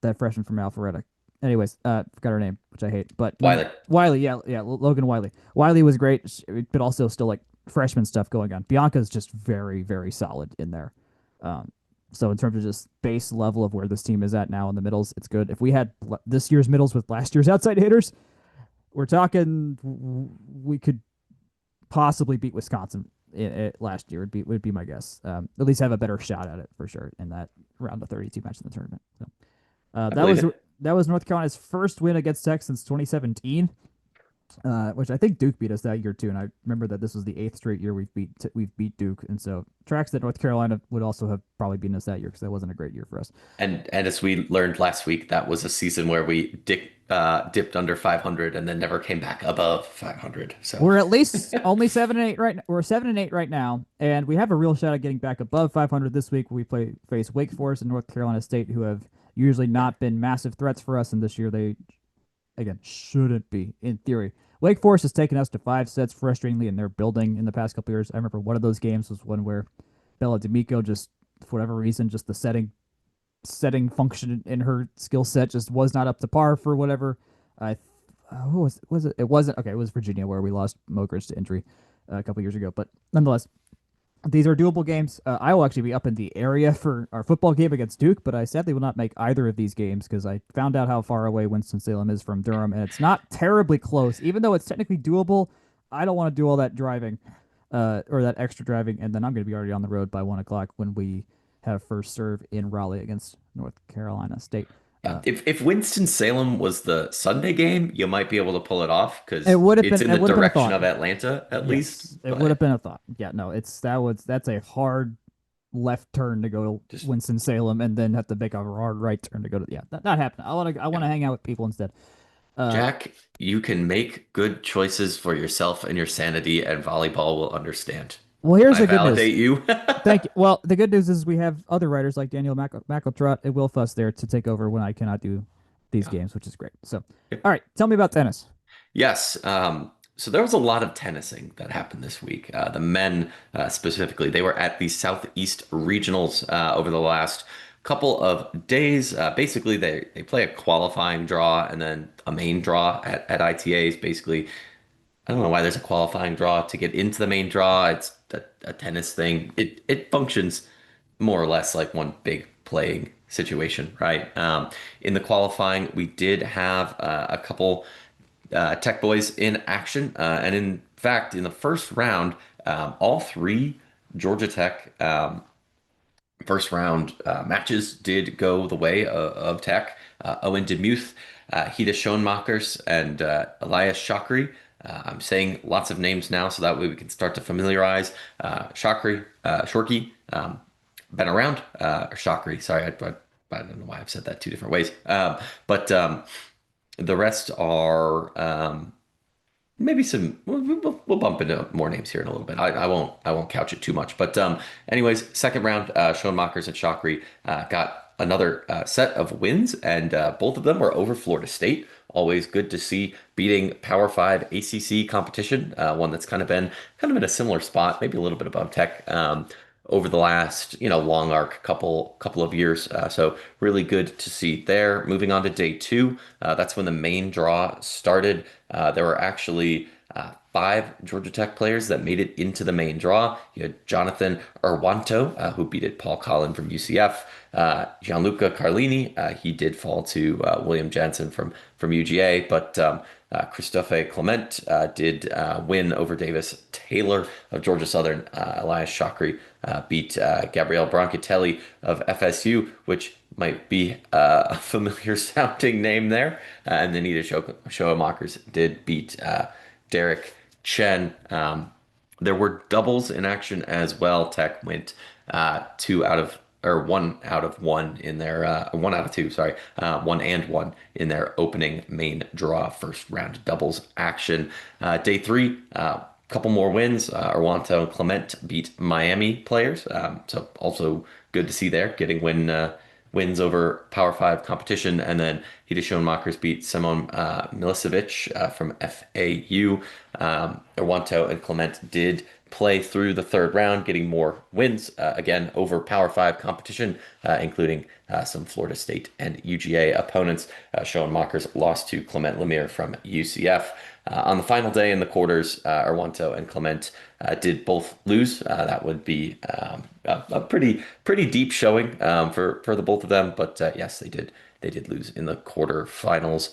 that freshman from Alpharetta. Anyways, forgot her name, which I hate. But none, Wiley. Wiley, yeah, Logan Wiley. Wiley was great, but also still like freshman stuff going on. Bianca's just very, very solid in there. Um, so in terms of just base level of where this team is at now in the middles, it's good. If we had this year's middles with last year's outside hitters, we're talking we could possibly beat Wisconsin last year. Would be my guess. At least have a better shot at it for sure in that round of 32 match in the tournament. So. I believe it. That was North Carolina's first win against Tech since 2017, which I think Duke beat us that year too. And I remember that this was the eighth straight year we've beat Duke, and so tracks that North Carolina would also have probably beaten us that year because that wasn't a great year for us. And as we learned last week, that was a season where we dipped under 500 and then never came back above 500. So We're at least only 7-8 right. We're 7-8 right now, and we have a real shot at getting back above 500 this week. We face Wake Forest and North Carolina State, who have usually not been massive threats for us, and this year they again shouldn't be in theory. Wake Forest has taken us to 5 sets frustratingly, and they're building in the past couple years. I remember one of those games was one where Bella D'Amico just for whatever reason just the setting function in her skill set just was not up to par for whatever. I who was it? It wasn't okay. It was Virginia where we lost Mogridge to injury a couple years ago, but nonetheless, these are doable games. I will actually be up in the area for our football game against Duke, but I sadly will not make either of these games because I found out how far away Winston-Salem is from Durham, and it's not terribly close. Even though it's technically doable, I don't want to do all that driving, or that extra driving, and then I'm going to be already on the road by 1 o'clock when we have first serve in Raleigh against North Carolina State. yeah, if Winston-Salem was the Sunday game, you might be able to pull it off It because would have it's been in it the would have been a direction thought. of Atlanta at least. Yes, it would have But been a thought. Yeah, no, that's a hard. left turn to go to Just Winston-Salem and then have to make a hard right turn to go to yeah, that happened. I yeah. want to hang out with people instead. Uh, Jack, you can make good choices for yourself and your sanity, and volleyball will understand. well, here's I the good news. validate you. Thank you. Well, the good news is we have other writers like Daniel McEltrott and Will Fuss there to take over when I cannot do these Yeah. games, which is great. So, all right, tell me about tennis. Yes. So there was a lot of tennising that happened this week. The men, specifically, they were at the Southeast Regionals over the last couple of days. Basically, they play a qualifying draw and then a main draw at ITAs. Basically, I don't know why there's a qualifying draw to get into the main draw. It's a tennis thing. It functions more or less like one big playing situation, right? In the qualifying, we did have a couple Tech boys in action, and in fact, in the first round, all three Georgia Tech first round matches did go the way of Tech. Owen Demuth, Hida Schoenmakers, and Elias Shakri. I'm saying lots of names now, so that way we can start to familiarize. Shakri, Shorky, been around. Shakri, sorry, I don't know why I've said that two different ways. But the rest are maybe some we'll bump into more names here in a little bit. I won't couch it too much. But anyways, second round, Schoenmakers and Shakri got another set of wins, and both of them were over Florida State. Always good to see beating Power Five ACC competition, one that's kind of in a similar spot, maybe a little bit above Tech. Over the last, long arc couple of years. So really good to see there. Moving on to day two, that's when the main draw started. There were actually five Georgia Tech players that made it into the main draw. You had Jonathan Erwanto, who beat Paul Collin from UCF. Gianluca Carlini, he did fall to William Jansen from UGA, but Christophe Clement did win over Davis Taylor of Georgia Southern. Elias Shakri beat Gabriele Brancatelli of FSU, which might be a familiar sounding name there. And then Anita Schoenmakers did beat Derek Chen. There were doubles in action as well. Tech went two out of or one out of one in their one out of two, sorry, one and one in their opening main draw first round doubles action. Day three, couple more wins. Arwanto and Clement beat Miami players, so also good to see there, getting wins over Power Five competition, and then Hida Schoenmakers beat Simon Milicevic from FAU. Arwanto and Clement did play through the third round, getting more wins again over Power Five competition, including some Florida State and UGA opponents. Schoenmakers lost to Clement Lemire from UCF. On the final day in the quarters, Arwanto and Clement did both lose. That would be a pretty deep showing for the both of them. But yes, they did lose in the quarterfinals.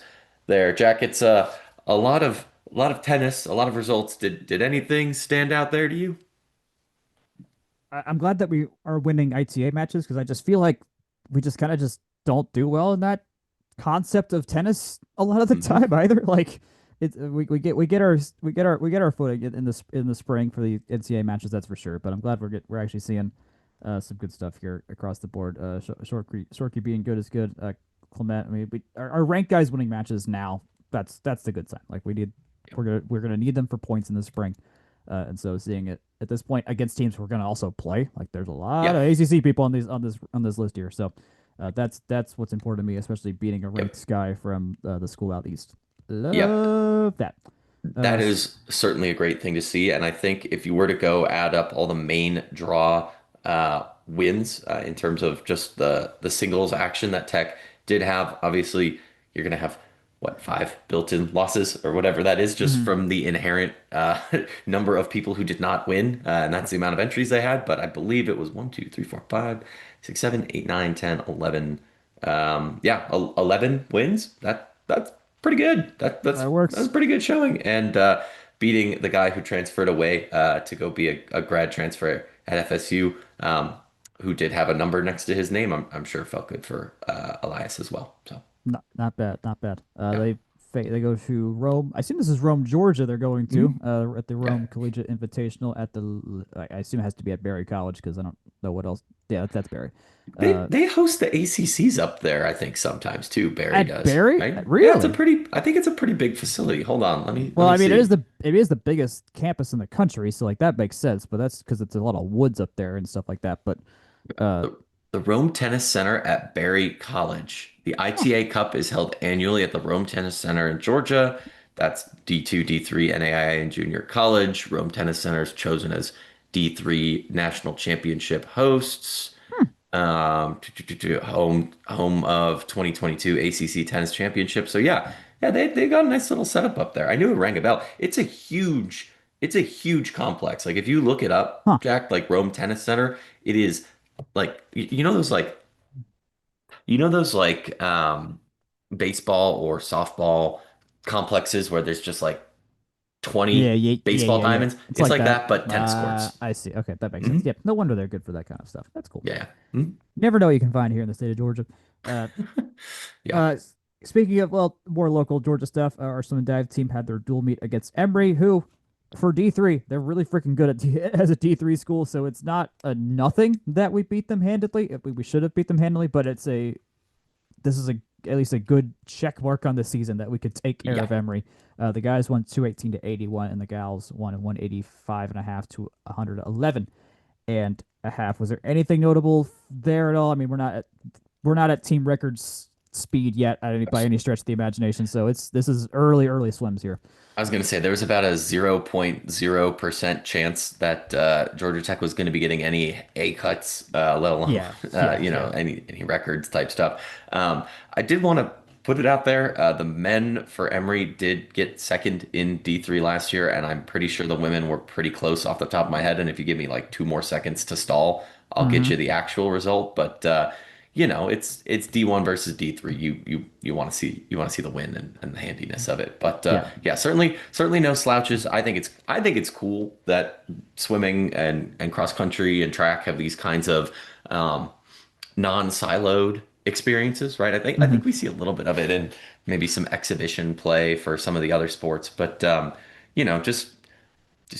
There, Jack. It's a lot of tennis, a lot of results. Did anything stand out there to you? I'm glad that we are winning ITA matches because I just feel like we just kind of just don't do well in that concept of tennis a lot of the Hmm. time either. Like we get our footing in the spring for the NCAA matches, that's for sure. But I'm glad we're actually seeing some good stuff here across the board. Shorky being good is good. Clement, I mean, our ranked guys winning matches now. That's the good sign. Like we're gonna need them for points in the spring. And so seeing it at this point against teams we're going to also play, like there's a lot Yeah. of ACC people on this list here. So that's what's important to me, especially beating a Yep. ranked guy from the school out east. Yep. Love that. That S- is certainly a great thing to see. And I think if you were to go add up all the main draw wins in terms of just the singles action that Tech did have, obviously you're going to have what, five built-in losses or whatever that is, just mhm. from the inherent number of people who did not win. And that's the amount of entries they had. But I believe it was 1, 2, 3, 4, 5, 6, 7, 8, 9, 10, 11. Yeah, 11 wins. That's pretty good. That That's works. pretty good showing. And beating the guy who transferred away to go be a grad transfer at FSU, who did have a number next to his name, I'm sure felt good for Elias as well. So Not bad, not bad. yeah, They They go to Rome. I assume this is Rome, Georgia. They're going to Mhm. at the Yeah. Rome Collegiate Invitational at the. I assume it has to be at Barry College because I don't know what else. Yeah, that's Barry. They Uh, they host the ACCs up there, I think sometimes too. Barry at does, Barry, right? Yeah, really? I think it's a pretty big facility. Hold on, let Well, me I mean, see. it is the biggest campus in the country, so like that makes sense. But that's because it's a lot of woods up there and stuff like that. But uh, The, the Rome Tennis Center at Barry College. The huh, ITA Cup is held annually at the Rome Tennis Center in Georgia. That's D2, D3, NAIA, and junior college. Rome Tennis Center is chosen as D3 national championship hosts. hmm, Home of 2022 ACC Tennis Championship. So yeah, they got a nice little setup up there. I knew it rang a bell. It's a huge complex. Like if you look it up, huh. Jack, like Rome Tennis Center, it is like you know those baseball or softball complexes where there's just like 20 baseball Yeah. diamonds. It's It's like like that. that, but tennis courts. I see. Okay, that makes sense. Hmm. Yep. No wonder they're good for that kind of stuff. That's cool. Yeah. Mhm. Never know what you can find here in the state of Georgia. Uh, Yeah. uh, Speaking of more local Georgia stuff, our swim and dive team had their dual meet against Emory, who for D3 they're really freaking good at as a D3 school. So it's not a nothing that we beat them handedly. We should have beat them handily, but this is a at least a good check mark on the season that we could take care Yeah. of Emory. The guys won 218 to 81, and the gals won 185 and a half to 111 and a half. Was there anything notable there at all? I mean, we're not at team records speed yet by any stretch of the imagination. So this is early swims here. I was going to say there was about a 0.0% chance that Georgia Tech was going to be getting any A cuts, let alone Yeah. any records type stuff. I did want to put it out there. The men for Emory did get second in D3 last year, and I'm pretty sure the women were pretty close off the top of my head. And if you give me like 2 more seconds to stall, I'll get Mm-hmm. you the actual result. But it's D1 versus D3. You want to see the win and the handiness of it. But Yeah. yeah, certainly no slouches. I think it's cool that swimming and cross country and track have these kinds of um, non-siloed experiences, right? I Mm-hmm. think we see a little bit of it in maybe some exhibition play for some of the other sports, but you know, just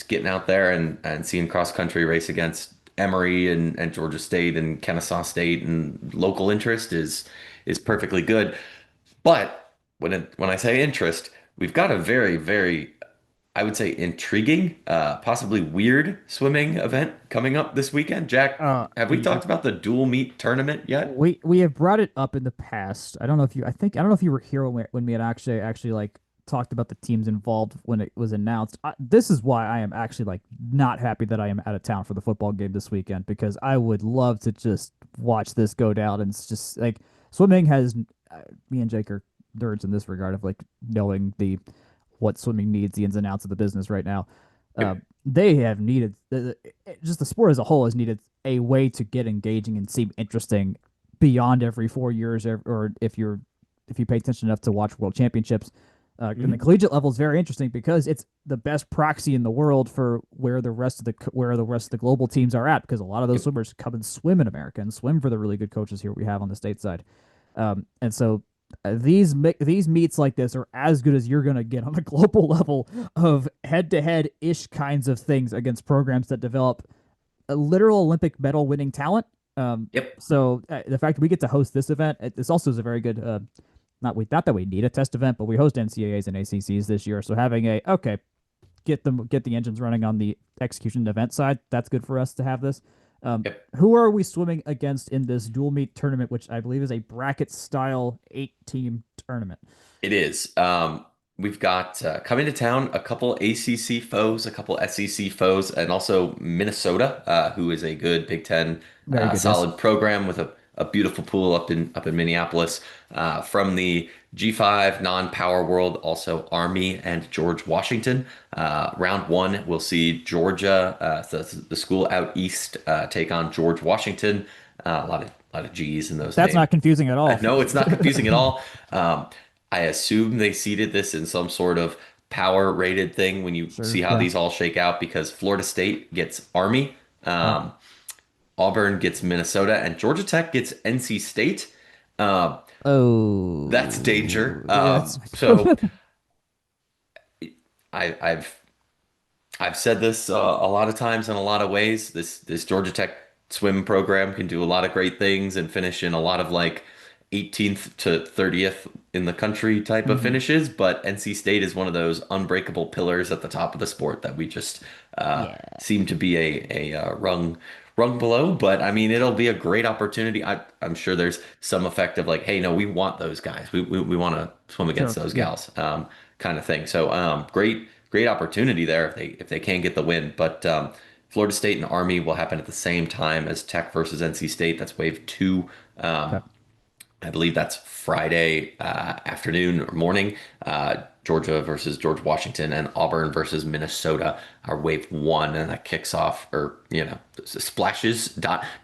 getting out there and seeing cross country race against Emory and Georgia State and Kennesaw State and local interest is perfectly good. But when I say interest, we've got a very I would say intriguing, possibly weird swimming event coming up this weekend. Jack, Uh, have we y- talked about the dual meet tournament yet? we have brought it up in the past. I don't know if you. I don't know if you were here when we had actually like talked about the teams involved when it was announced. This is why I am actually like not happy that I am out of town for the football game this weekend because I would love to just watch this go down and it's just like swimming has me and Jake are nerds in this regard of like knowing the what swimming needs, the ins and outs of the business right now. Uh, Yep. they have needed just the sport as a whole has needed a way to get engaging and seem interesting beyond every 4 years, or if you pay attention enough to watch world championships. And the Mhm. collegiate level is very interesting because it's the best proxy in the world for where the rest of the global teams are at because a lot of those Yep. swimmers come and swim in America and swim for the really good coaches here we have on the state side. And so these meets like this are as good as you're going to get on a global level of head-to-head ish kinds of things against programs that develop a literal Olympic medal winning talent. Yep. The fact that we get to host this event, this also is a very good. Not that we need a test event, but we host NCAAs and ACCs this year. So having a okay, get the engines running on the execution event side. That's good for us to have this. Yep. Who are we swimming against in this dual meet tournament, which I believe is a bracket style 8 team tournament? It is. We've got coming to town a couple ACC foes, a couple SEC foes, and also Minnesota, who is a good Big Ten Very good, yes. solid program with a beautiful pool up in Minneapolis. From the G5 non-power world, also Army and George Washington. Round one, we'll see Georgia, the school out east, take on George Washington. A lot of G's in those That's names. not confusing at all. No, it's not confusing at all. I assume they seeded this in some sort of power rated thing when you see Sure, how yeah. these all shake out because Florida State gets Army, Uh, um, Auburn gets Minnesota, and Georgia Tech gets NC State. Um, that's danger. Oh, yeah, that's So I, I've I've said this a lot of times in a lot of ways. This Georgia Tech swim program can do a lot of great things and finish in a lot of like 18th to 30th in the country type of hmm finishes, but NC State is one of those unbreakable pillars at the top of the sport that we just yeah, seem to be a rung below. But I mean, it'll be a great opportunity. I'm sure there's some effect of like, hey, no, we want those guys. We want to swim against sure, those yeah, gals, kind of thing. So great opportunity there if they can get the win. But Florida State and Army will happen at the same time as Tech versus NC State. That's wave two. Um, okay, I believe that's Friday afternoon or morning. Georgia versus George Washington and Auburn versus Minnesota are wave one, and that kicks off or splashes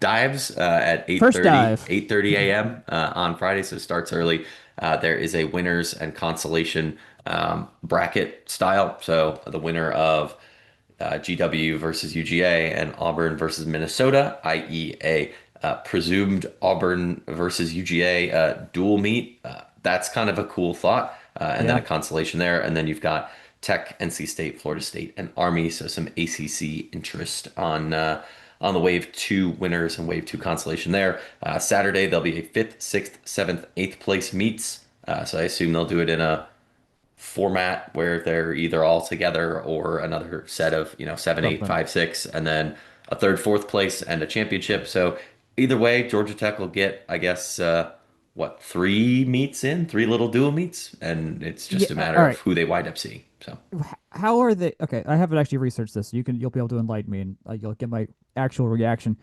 dives at first dive. 8:30 a.m. On Friday, so it starts early. There is a winners and consolation bracket style. So the winner of GW versus UGA and Auburn versus Minnesota, i.e., a presumed Auburn versus UGA dual meet. That's kind of a cool thought. And then Yeah, a consolation there. And then you've got Tech, NC State, Florida State, and Army. So some ACC interest on the Wave 2 winners and Wave 2 consolation there. Saturday, there'll be a 5th, 6th, 7th, 8th place meets. So I assume they'll do it in a format where they're either all together or another set of, seven, eight, something. five, six, and then a third, fourth place and a championship. So either way, Georgia Tech will get, I guess, three meets in, three little dual meets, and it's Yeah, just a matter all of right. who they wind up seeing. So, How are they? Okay, I haven't actually researched this. You'll be able to enlighten me, and you'll get my actual reaction.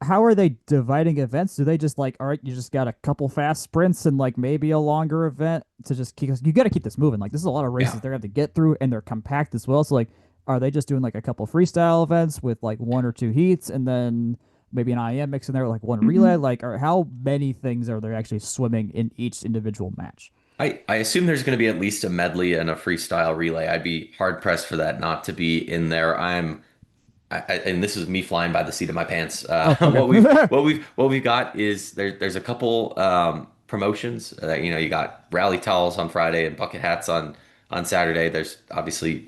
How are they dividing events? Do they just like, all right, you just got a couple fast sprints and like maybe a longer event to just keep, 'cause you got to keep this moving. Like this is a lot of yeah. races they're going to have to get through and they're compact as well. So like, are they just doing like a couple freestyle events with like one or two heats and then maybe an IM mix in there with like one relay? Like, or how many things are they actually swimming in each individual match? I assume there's going to be at least a medley and a freestyle relay. I'd be hard pressed for that not to be in there. And this is me flying by the seat of my pants. Oh, okay. What we've got is there's a couple promotions. You got rally towels on Friday and bucket hats on Saturday. There's obviously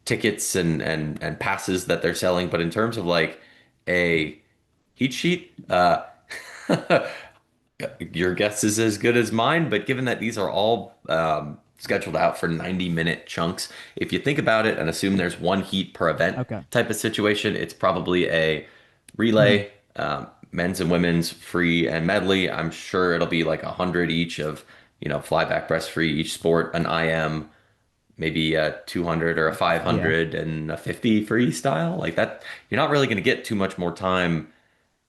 tickets and passes that they're selling, but in terms of like a heat sheet, your guess is as good as mine, but given that these are all scheduled out for 90-minute chunks, if you think about it and assume there's one heat per event Okay. type of situation, it's probably a Mhm. relay, men's and women's free and medley. I'm sure it'll be like 100 each of, flyback, breast free, each sport, an IM, maybe a 200 or a Yeah. 500 and a 50 freestyle. Like that, you're not really going to get too much more time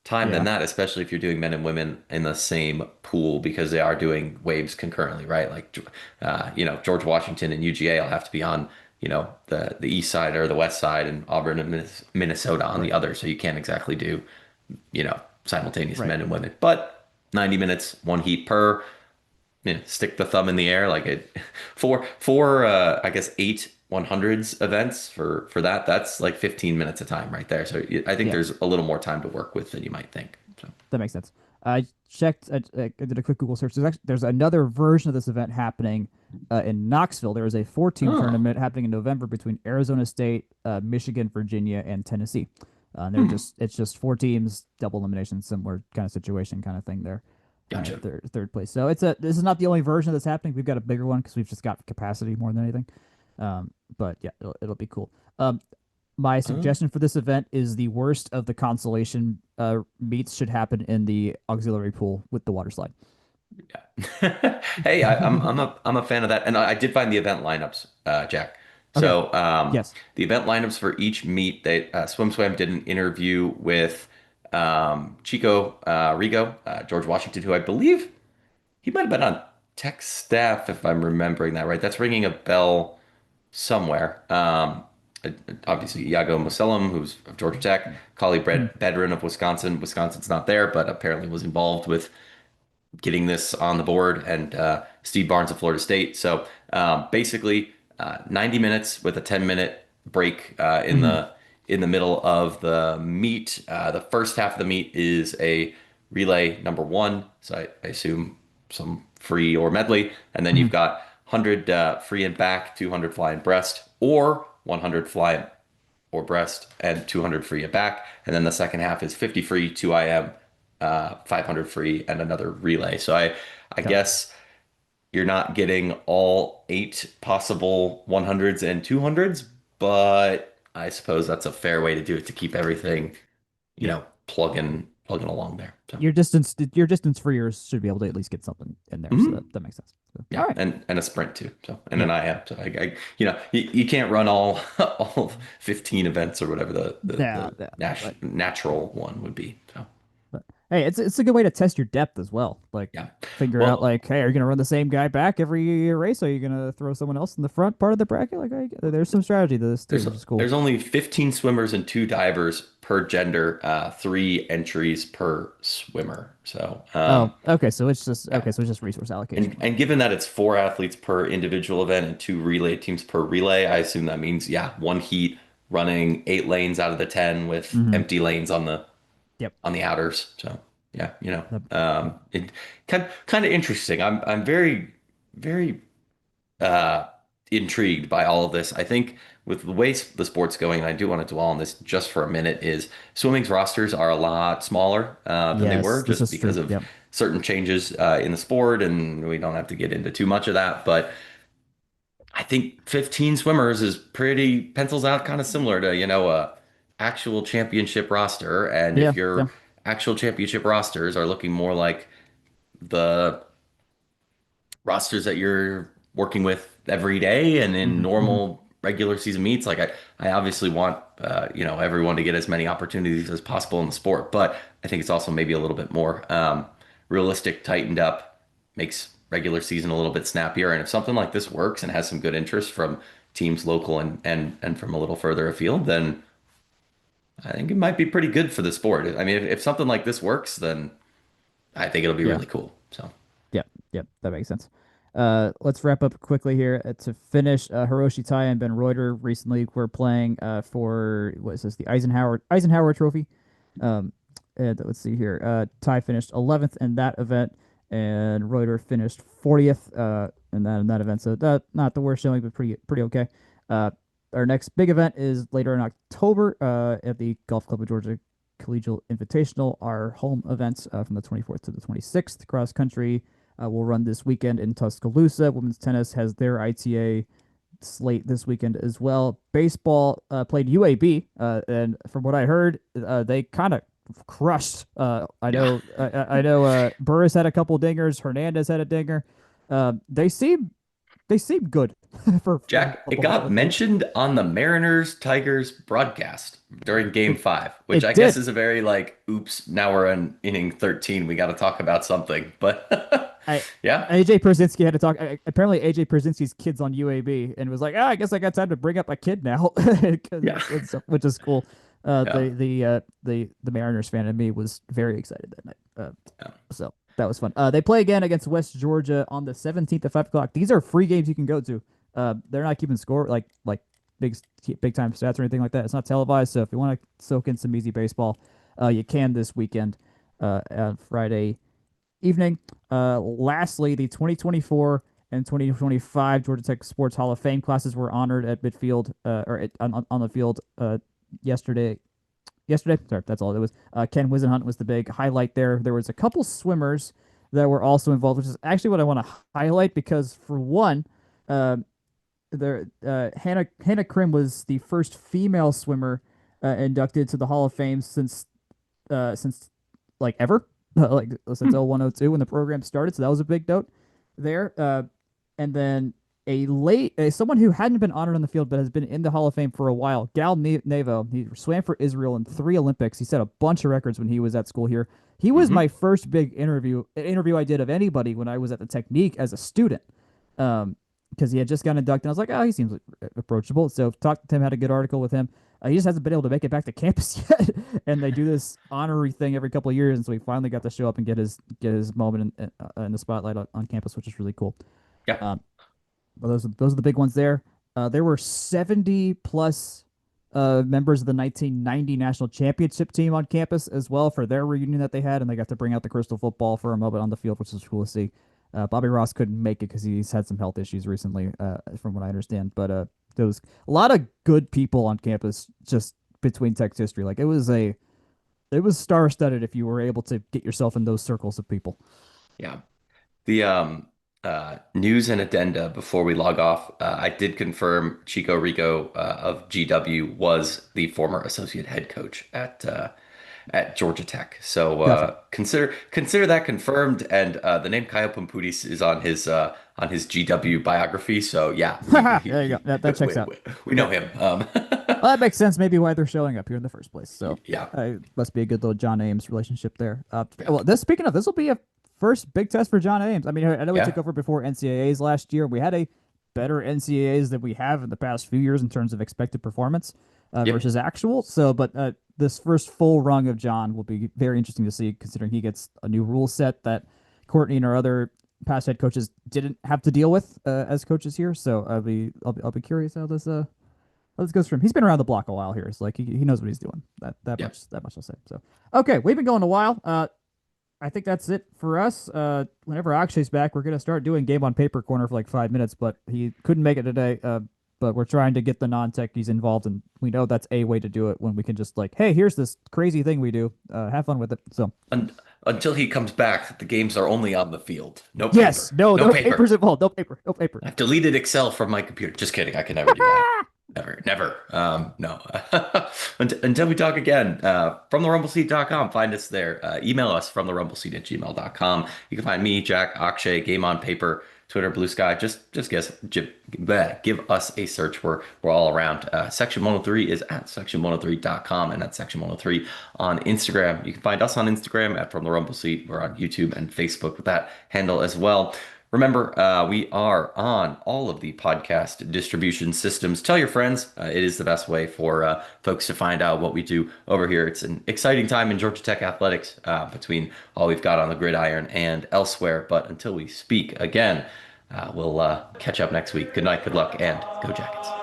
than Yeah. that, especially if you're doing men and women in the same pool because they are doing waves concurrently, right? Like, George Washington and UGA will have to be on, the east side or the west side, and Auburn and Minnesota on the Right. other. So you can't exactly do, simultaneous Right. men and women. But 90 minutes, one heat per. Stick the thumb in the air like it for I guess 8 100s events for that. That's like 15 minutes of time right there. So I think Yeah. there's a little more time to work with than you might think. So, That makes sense. I checked. I did a quick Google search. There's another version of this event happening in Knoxville. There is a four-team oh, tournament happening in November between Arizona State, Michigan, Virginia, and Tennessee. They're hmm, just it's just four teams, double elimination, similar kind of situation, kind of thing there. gotcha. Third place. So this is not the only version that's happening. We've got a bigger one because we've just got capacity more than anything. But yeah, it'll be cool. My Uh, suggestion for this event is the worst of the consolation meets should happen in the auxiliary pool with the water slide. yeah. Hey, I'm a fan of that, and I did find the event lineups, Jack. Okay. So Yes. the event lineups for each meet, they Swim Swam did an interview with Chico Rigo, George Washington, who I believe he might have been on tech staff, if I'm remembering that right. That's ringing a bell somewhere. Obviously, Iago Musellum, who's of Georgia Tech, Collie Mhm. Bedrin of Wisconsin. Wisconsin's not there, but apparently was involved with getting this on the board, and Steve Barnes of Florida State. So basically, 90 minutes with a 10-minute break in Mhm. the middle of the meet. The first half of the meet is a relay number one. So I assume some free or medley. And then Mhm. you've got 100 free and back, 200 fly and breast, or 100 fly or breast and 200 free and back. And then the second half is 50 free, 2 IM, 500 free, and another relay. So I Yep. guess you're not getting all eight possible 100s and 200s, but I suppose that's a fair way to do it to keep everything, Yeah. plugging along there. So, Your distance for yours should be able to at least get something in there. So mhm. that makes sense. So, all Yeah, right. and a sprint too. So and Yeah. an IM. So you can't run all all 15 events or whatever Yeah. the Yeah. natural one would be. So But hey, it's a good way to test your depth as well. Like yeah. figure out Well, like, hey, are you gonna run the same guy back every race? Are you gonna throw someone else in the front part of the bracket? Like, there's some strategy to this too, there's which is cool. there's only 15 swimmers and two divers per gender, three entries per swimmer. So Oh, okay. So it's just yeah. okay. So it's just resource allocation. And given that it's four athletes per individual event and two relay teams per relay, I assume that means yeah, one heat running 8 lanes out of the 10 with Mm-hmm. empty lanes Yep. on the outers. So yeah, Yep. it kind of interesting. I'm very uh, intrigued by all of this. I think with the way the sport's going, and I do want to dwell on this just for a minute, is swimming's rosters are a lot smaller than they were Yes, this just is because true. of Yep. certain changes in the sport, and we don't have to get into too much of that. But I think 15 swimmers is pretty pencils out kind of similar to, a actual championship roster. And Yeah. if Yeah. your actual championship rosters are looking more like the rosters that you're working with every day and in Mm-hmm. Mm-hmm. normal regular season meets, like I obviously want, everyone to get as many opportunities as possible in the sport, but I think it's also maybe a little bit more realistic, tightened up, makes regular season a little bit snappier. And if something like this works and has some good interest from teams local and from a little further afield, then I think it might be pretty good for the sport. I mean, if something like this works, then I think it'll be Yeah. really cool. So Yep. Yep. That makes sense. Let's wrap up quickly here to finish. Hiroshi Tai and Ben Reuter recently were playing for what is this? The Eisenhower Trophy. Um, and let's see here. Tai finished 11th in that event, and Reuter finished 40th in that event. So that not the worst showing, but pretty okay. Uh, our next big event is later in October at the Golf Club of Georgia Collegiate Invitational. Our home events from the 24th to the 26th. Cross country will run this weekend in Tuscaloosa. Women's tennis has their ITA slate this weekend as well. Baseball played UAB, and from what I heard, they kind of crushed. I yeah. know, I know. Burris had a couple dingers. Hernandez had a dinger. They seem good for Jack, it football. got mentioned on the Mariners Tigers broadcast during Game It 5, which it I guess did. is a very like, oops, now we're in inning 13. We got to talk about something. But I yeah, AJ Przynski had to talk. Apparently, AJ Przynski's kid's on UAB and was like, I guess I got time to bring up my kid now, 'cause yeah, which is cool. Uh, yeah, the the uh, the Mariners fan in me was very excited that night. yeah. So that was fun. They play again against West Georgia on the 17th at 5 o'clock. These are free games you can go to. They're not keeping score like big big time stats or anything like that. It's not televised. So if you want to soak in some easy baseball, you can this weekend on Friday evening. Lastly, the 2024 and 2025 Georgia Tech Sports Hall of Fame classes were honored at midfield on the field yesterday. Yesterday, sorry, that's all it was. Ken Wisenhunt was the big highlight there. There was a couple swimmers that were also involved, which is actually what I want to highlight because for one, uh, Hannah Krim was the first female swimmer inducted to the Hall of Fame since like ever, like since Hmm. 0102 when the program started. So that was a big note there. And then someone who hadn't been honored on the field but has been in the Hall of Fame for a while, Gal Nevo. He swam for Israel in 3 Olympics. He set a bunch of records when he was at school here. He was Hmm. my first big interview I did of anybody when I was at the Technique as a student. Um, because he had just gotten inducted. I was like, oh, he seems approachable. So talked to him, had a good article with him. He just hasn't been able to make it back to campus yet, and they do this honorary thing every couple of years, and so he finally got to show up and get his moment in the spotlight on campus, which is really cool. Yeah. Um, but those are the big ones there. There were 70 plus. members of the 1990 national championship team on campus as well for their reunion that they had, and they got to bring out the crystal football for a moment on the field, which was cool to see. Bobby Ross couldn't make it because he's had some health issues recently, from what I understand. But there was a lot of good people on campus just between Tech's history. Like it was star studded if you were able to get yourself in those circles of people. Yeah. The news and addenda before we log off. I did confirm Chico Rico of GW was the former associate head coach at Georgia Tech. So Gotcha. consider that confirmed. And the name Kyle Pampudis is on his GW biography. So yeah, There you go. That checks out. we know Yep. him. Well, that makes sense. Maybe why they're showing up here in the first place. So, Yeah, must be a good little John Ames relationship there. Well, this speaking of, this will be a first big test for John Ames. I mean, I know he yeah, took over before NCAAs last year. We had a better NCAAs than we have in the past few years in terms of expected performance yep, versus actual. So, but this first full rung of John will be very interesting to see, considering he gets a new rule set that Courtney and our other past head coaches didn't have to deal with as coaches here. So, I'll be curious how this goes for him. He's been around the block a while here. It's like he knows what he's doing. yep, That much I'll say. So okay, we've been going a while. I think that's it for us. Whenever Akshay's back, we're gonna start doing game on paper corner for like 5 minutes, but he couldn't make it today. But we're trying to get the non-techies involved, and we know that's a way to do it when we can just like, hey, here's this crazy thing we do. Have fun with it. So Un until he comes back, the games are only on the field. No yes, paper. no, No no paper. papers involved. No paper. No paper. I've deleted Excel from my computer. Just kidding. I can never do that. Never, never. No. Until we talk again, from the find us there. Email us from the You can find me, Jack, Akshay, Game on Paper, Twitter, Blue Sky. Just give us a search. We're all around. Section 103 is at section103.com and at section 103 on Instagram. You can find us on Instagram at From the Rumble Seat. We're on YouTube and Facebook with that handle as well. Remember, we are on all of the podcast distribution systems. Tell your friends. It is the best way for folks to find out what we do over here. It's an exciting time in Georgia Tech athletics between all we've got on the gridiron and elsewhere. But until we speak again, we'll catch up next week. Good night, good luck, and go Jackets.